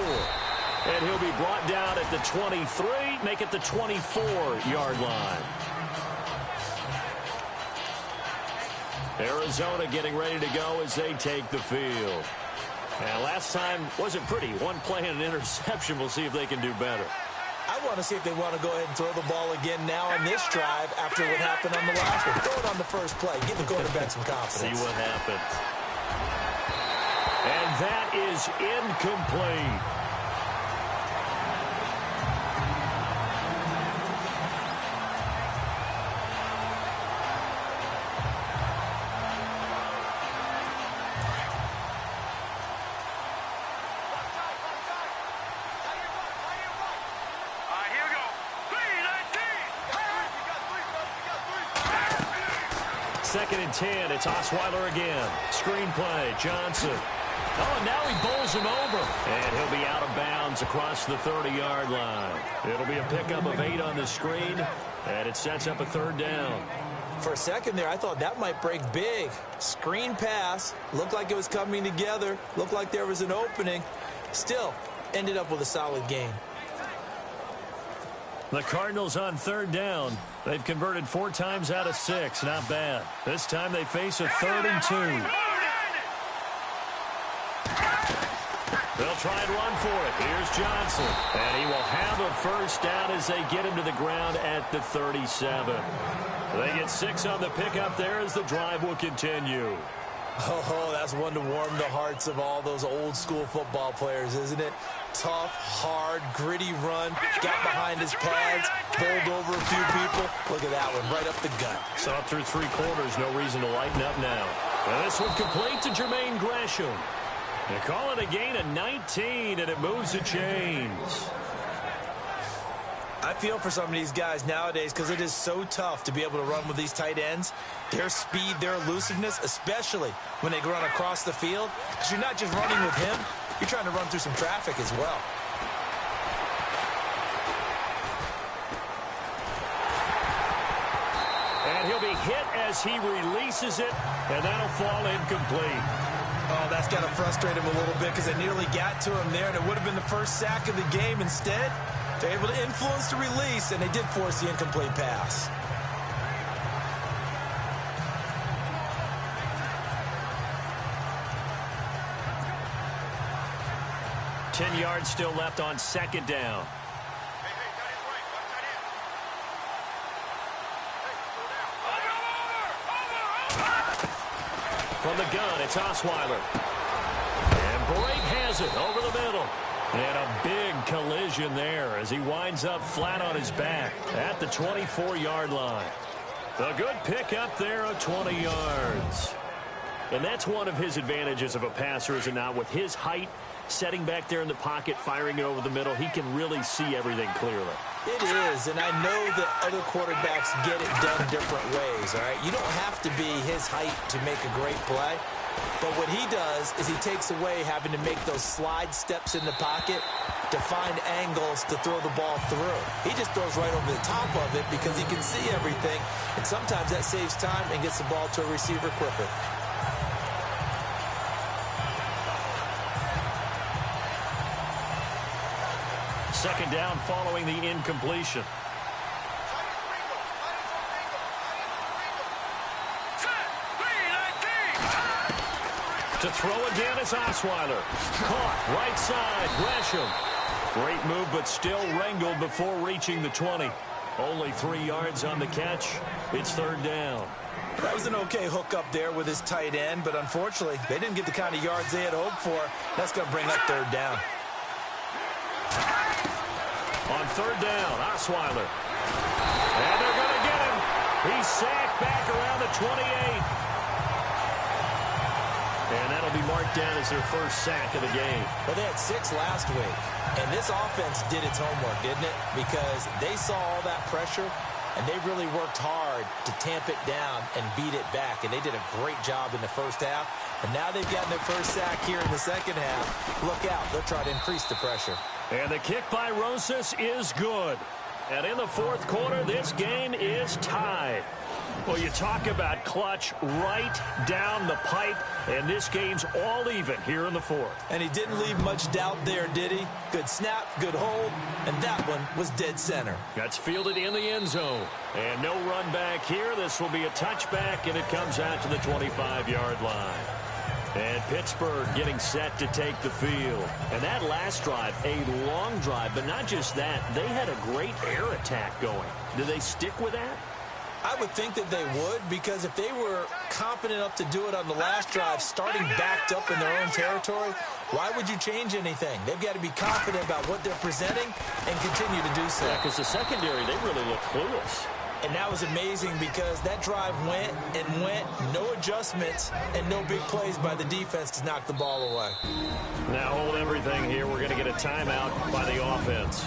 And he'll be brought down at the 23, make it the 24-yard line. Arizona getting ready to go as they take the field. And last time wasn't pretty. 1 play and an interception. We'll see if they can do better. I want to see if they want to go ahead and throw the ball again now on this drive after what happened on the last one. Throw it on the first play. Give the quarterback some confidence. See what happens. And that is incomplete. Second and 10. It's Osweiler again. Screen play. Johnson. Oh, and now he bowls him over. And he'll be out of bounds across the 30-yard line. It'll be a pickup of 8 on the screen, and it sets up a 3rd down. For a second there, I thought that might break big. Screen pass, looked like it was coming together, looked like there was an opening. Still, ended up with a solid game. The Cardinals on third down. They've converted 4 times out of 6. Not bad. This time they face a 3rd and 2. They'll try and run for it. Here's Johnson. And he will have a first down as they get him to the ground at the 37. They get 6 on the pickup there as the drive will continue. Oh, that's one to warm the hearts of all those old school football players, isn't it? Tough, hard, gritty run. Got behind his pads, bowled over a few people. Look at that one, right up the gut. Saw it through 3 quarters. No reason to lighten up now. And this one complete to Jermaine Gresham. They call it a gain of 19, and it moves the chains. I feel for some of these guys nowadays because it is so tough to be able to run with these tight ends. Their speed, their elusiveness, especially when they run across the field. Because you're not just running with him, you're trying to run through some traffic as well. And he'll be hit as he releases it, and that'll fall incomplete. Oh, that's got to frustrate him a little bit because they nearly got to him there, and it would have been the first sack of the game. Instead, they're able to influence the release, and they did force the incomplete pass. Ten yards still left on 2nd down. From the gun, it's Osweiler. And Brake has it over the middle. And a big collision there as he winds up flat on his back at the 24-yard line. A good pickup there of 20 yards. And that's one of his advantages of a passer, is it not? With his height, setting back there in the pocket, firing it over the middle, he can really see everything clearly. It is, and I know that other quarterbacks get it done different ways, all right? You don't have to be his height to make a great play. But what he does is he takes away having to make those slide steps in the pocket to find angles to throw the ball through. He just throws right over the top of it because he can see everything, and sometimes that saves time and gets the ball to a receiver quicker. Second down following the incompletion. To throw again is Osweiler. Caught right side, Gresham. Great move, but still wrangled before reaching the 20. Only 3 yards on the catch. It's 3rd down. That was an okay hook up there with his tight end, but unfortunately, they didn't get the kind of yards they had hoped for. That's going to bring up 3rd down. On 3rd down, Osweiler. And they're going to get him. He's sacked back around the 28. And that'll be marked down as their first sack of the game. Well, they had 6 last week, and this offense did its homework, didn't it? Because they saw all that pressure, and they really worked hard to tamp it down and beat it back, and they did a great job in the first half. And now they've gotten their first sack here in the second half. Look out. They'll try to increase the pressure. And the kick by Rosas is good. And in the 4th quarter, this game is tied. Well, you talk about clutch right down the pipe, and this game's all even here in the 4th. And he didn't leave much doubt there, did he? Good snap, good hold, and that one was dead center. That's fielded in the end zone. And no run back here. This will be a touchback, and it comes out to the 25-yard line. And Pittsburgh getting set to take the field. And that last drive, a long drive, but not just that. They had a great air attack going. Do they stick with that? I would think that they would, because if they were confident enough to do it on the last drive, starting backed up in their own territory, why would you change anything? They've got to be confident about what they're presenting and continue to do so. Yeah, because the secondary, they really look clueless. And that was amazing because that drive went and went, no adjustments, and no big plays by the defense to knock the ball away. Now hold everything here. We're going to get a timeout by the offense.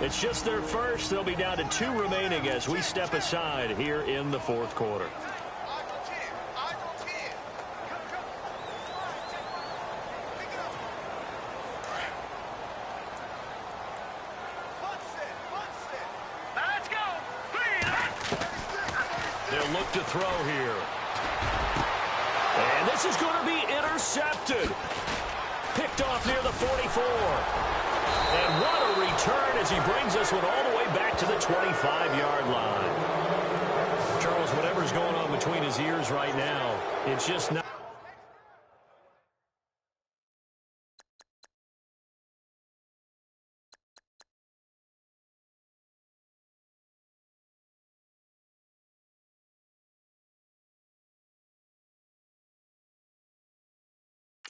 It's just their first. They'll be down to 2 remaining as we step aside here in the 4th quarter. They'll They'll look to throw here. And this is going to be intercepted. Picked off near the 44. And what a return as he brings this one all the way back to the 25-yard line. Charles, whatever's going on between his ears right now, it's just not.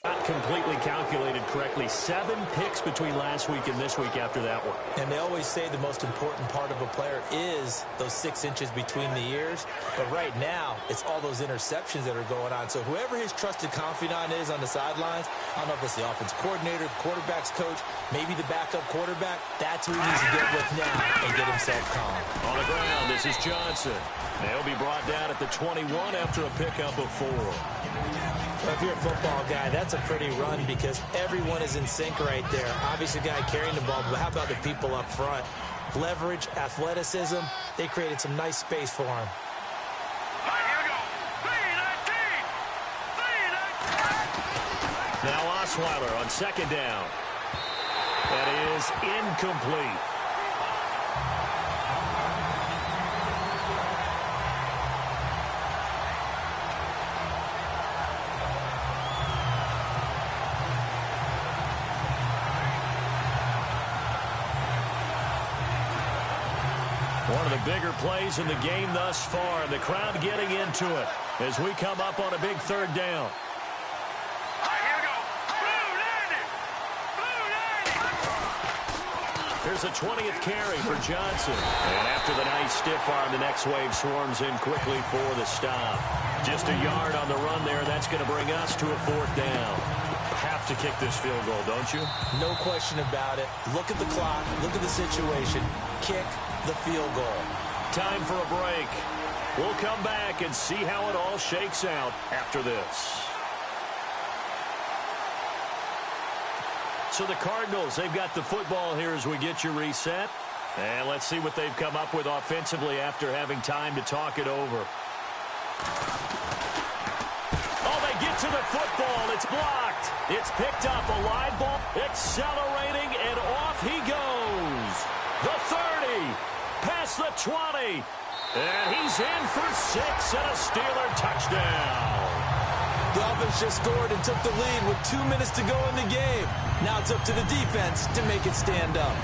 Not completely calculated correctly. 7 picks between last week and this week after that one. And they always say the most important part of a player is those 6 inches between the ears. But right now, it's all those interceptions that are going on. So whoever his trusted confidant is on the sidelines, I don't know if it's the offense coordinator, the quarterback's coach, maybe the backup quarterback, that's who he needs to get with now and get himself calm. On the ground, this is Johnson. They'll be brought down at the 21 after a pickup of 4. Well, if you're a football guy, that's a pretty run because everyone is in sync right there. Obviously, the guy carrying the ball, but how about the people up front? Leverage, athleticism, they created some nice space for him. All right, here we go. 3-19. Now Osweiler on second down. That is incomplete. One of the bigger plays in the game thus far, and the crowd getting into it as we come up on a big 3rd down. All right, here we go. Blue 90. Here's a 20th carry for Johnson. And after the nice stiff arm, the next wave swarms in quickly for the stop. Just a yard on the run there, and that's going to bring us to a 4th down. Have to kick this field goal, don't you? No question about it. Look at the clock. Look at the situation. Kick the field goal. Time for a break. We'll come back and see how it all shakes out after this. So the Cardinals, they've got the football here as we get you reset. And let's see what they've come up with offensively after having time to talk it over. Oh, they get to the football. It's blocked. It's picked up. A live ball. Accelerating, and off he goes. The 30. Past the 20. And he's in for 6 and a Steeler touchdown. The offense just scored and took the lead with 2 minutes to go in the game. Now it's up to the defense to make it stand up.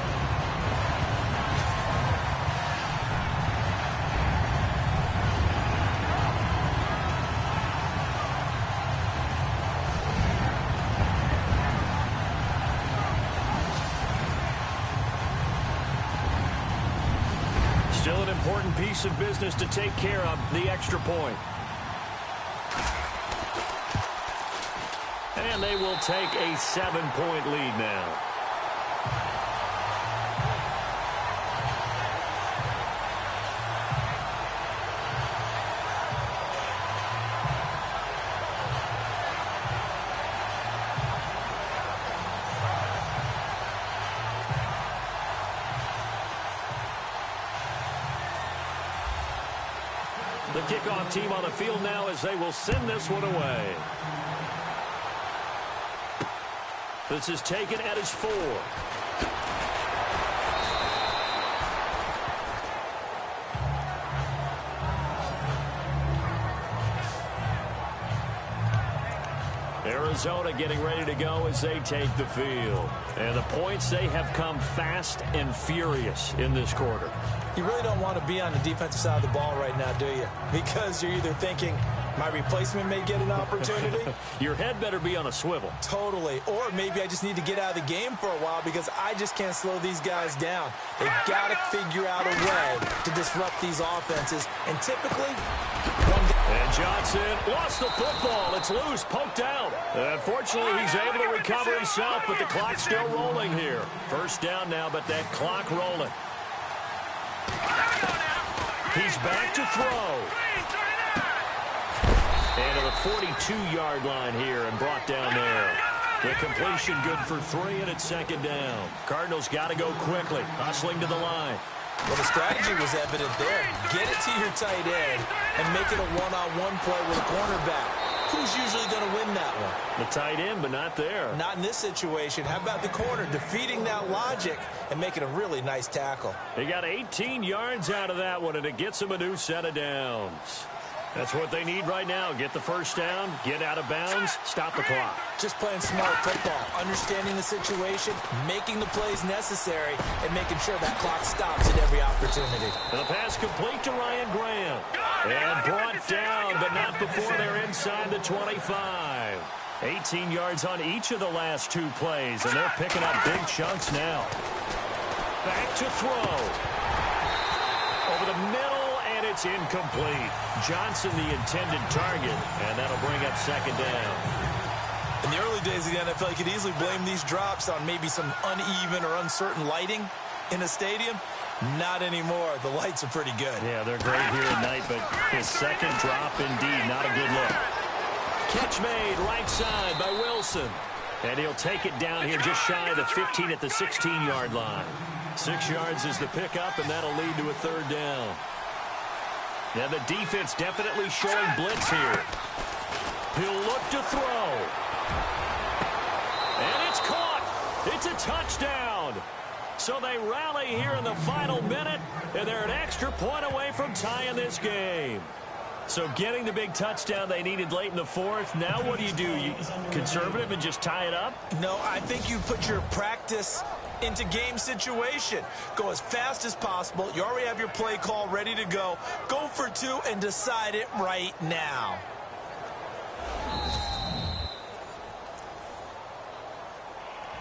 Still an important piece of business to take care of, the extra point. And they will take a 7-point lead now. The kickoff team on the field now as they will send this one away. This is taken at his 4. Arizona getting ready to go as they take the field. And the points, they have come fast and furious in this quarter. You really don't want to be on the defensive side of the ball right now, do you? Because you're either thinking, my replacement may get an opportunity. Your head better be on a swivel. Totally. Or maybe I just need to get out of the game for a while because I just can't slow these guys down. They've got to figure out a way to disrupt these offenses. And typically, and Johnson lost the football. It's loose, poked out. Unfortunately, he's able to recover himself, but the clock's still rolling here. First down now, but that clock rolling. He's back to throw. And to the 42-yard line here and brought down there. The completion good for 3, and it's second down. Cardinals got to go quickly, hustling to the line. Well, the strategy was evident there. Get it to your tight end and make it a one-on-one play with a cornerback. Who's usually going to win that one? The tight end, but not there. Not in this situation. How about the corner defeating that logic and making a really nice tackle? They got 18 yards out of that one, and it gets them a new set of downs. That's what they need right now. Get the first down, get out of bounds, stop the clock. Just playing smart football, understanding the situation, making the plays necessary, and making sure that clock stops at every opportunity. And the pass complete to Ryan Graham. And brought down, but not before they're inside the 25. 18 yards on each of the last two plays, and they're picking up big chunks now. Back to throw. Over the middle. It's incomplete. Johnson, the intended target, and that'll bring up second down. In the early days of the NFL, you could easily blame these drops on maybe some uneven or uncertain lighting in a stadium. Not anymore. The lights are pretty good. Yeah, they're great here at night, but his second drop, indeed, not a good look. Catch made right side by Wilson. And he'll take it down here just shy of the 15 at the 16-yard line. 6 yards is the pickup, and that'll lead to a third down. Now the defense definitely showing blitz here. He'll look to throw. And it's caught. It's a touchdown. So they rally here in the final minute, and they're an extra point away from tying this game. So getting the big touchdown they needed late in the fourth. Now what do? You conservative and just tie it up? No, I think you put your practice into game situation. Go as fast as possible. You already have your play call ready to go. Go for two and decide it right now.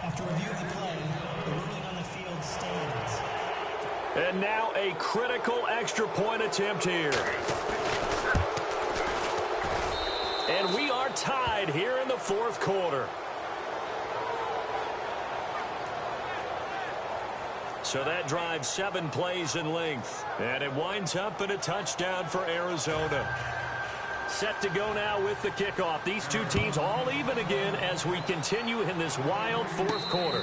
After review of the play, the ruling on the field stands. And now a critical extra point attempt here. And we are tied here in the fourth quarter. So that drives 7 plays in length. And it winds up in a touchdown for Arizona. Set to go now with the kickoff. These two teams all even again as we continue in this wild fourth quarter.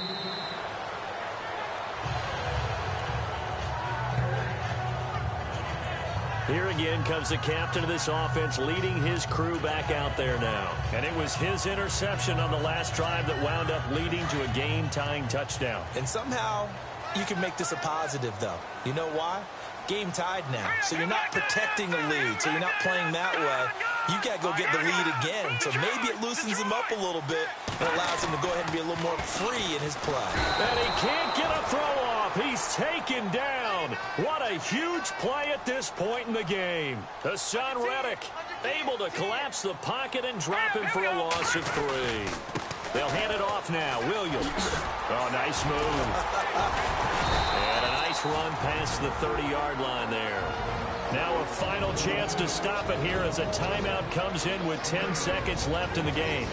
Here again comes the captain of this offense leading his crew back out there now. And it was his interception on the last drive that wound up leading to a game-tying touchdown. And somehow you can make this a positive, though. You know why? Game tied now. So you're not protecting the lead. So you're not playing that way. You got to go get the lead again. So maybe it loosens him up a little bit and allows him to go ahead and be a little more free in his play. And he can't get a throw off. He's taken down. What a huge play at this point in the game. Hassan Reddick able to collapse the pocket and drop him for a loss of 3. They'll hand it off now. Williams. Oh, nice move. And a nice run past the 30-yard line there. Now a final chance to stop it here as a timeout comes in with 10 seconds left in the game.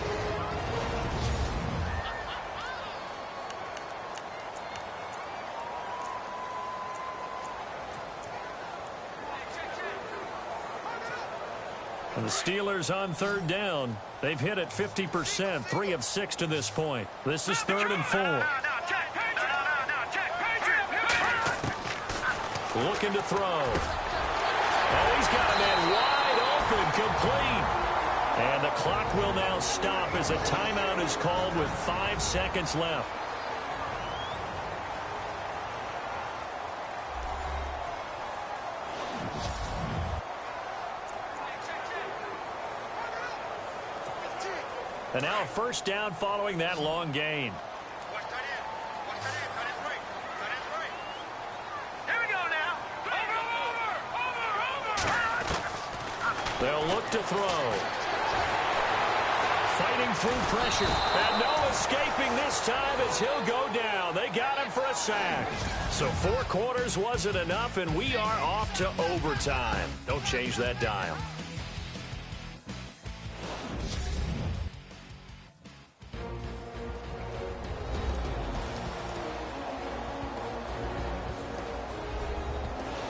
And the Steelers on third down. They've hit it 50%, 3 of 6 to this point. This is 3rd and 4. Looking to throw. Oh, he's got a man wide open, complete. And the clock will now stop as a timeout is called with 5 seconds left. And now a first down following that long gain. Here we go now. Over. They'll look to throw. Fighting through pressure. And no escaping this time as he'll go down. They got him for a sack. So 4 quarters wasn't enough, and we are off to overtime. Don't change that dial.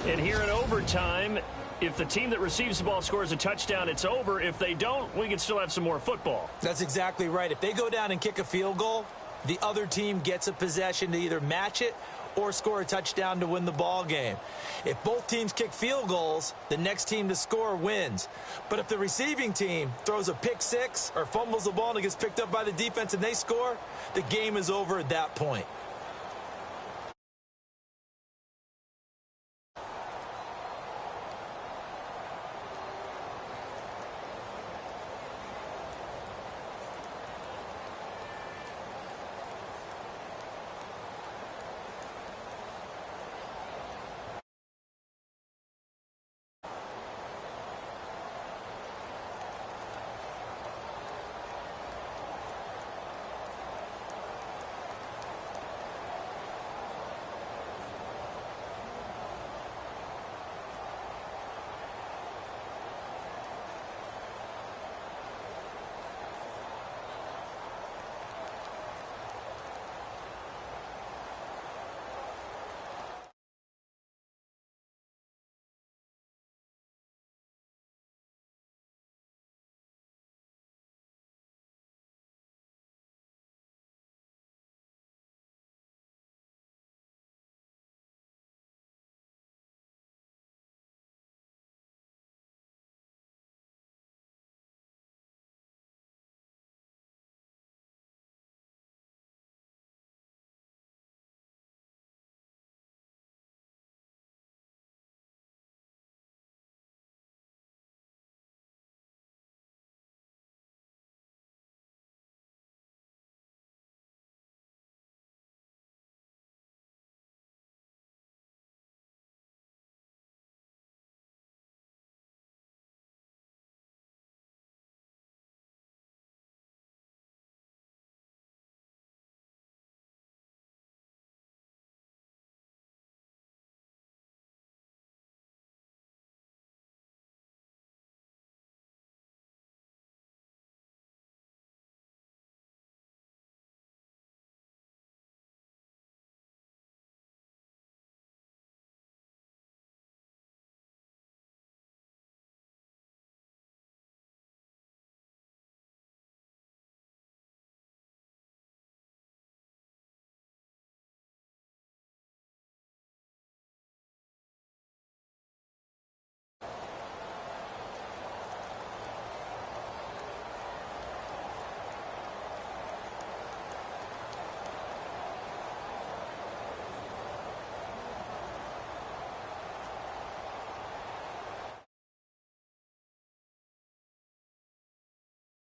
And here in overtime, if the team that receives the ball scores a touchdown, it's over. If they don't, we can still have some more football. That's exactly right. If they go down and kick a field goal, the other team gets a possession to either match it or score a touchdown to win the ball game. If both teams kick field goals, the next team to score wins. But if the receiving team throws a pick six or fumbles the ball and it gets picked up by the defense and they score, the game is over at that point.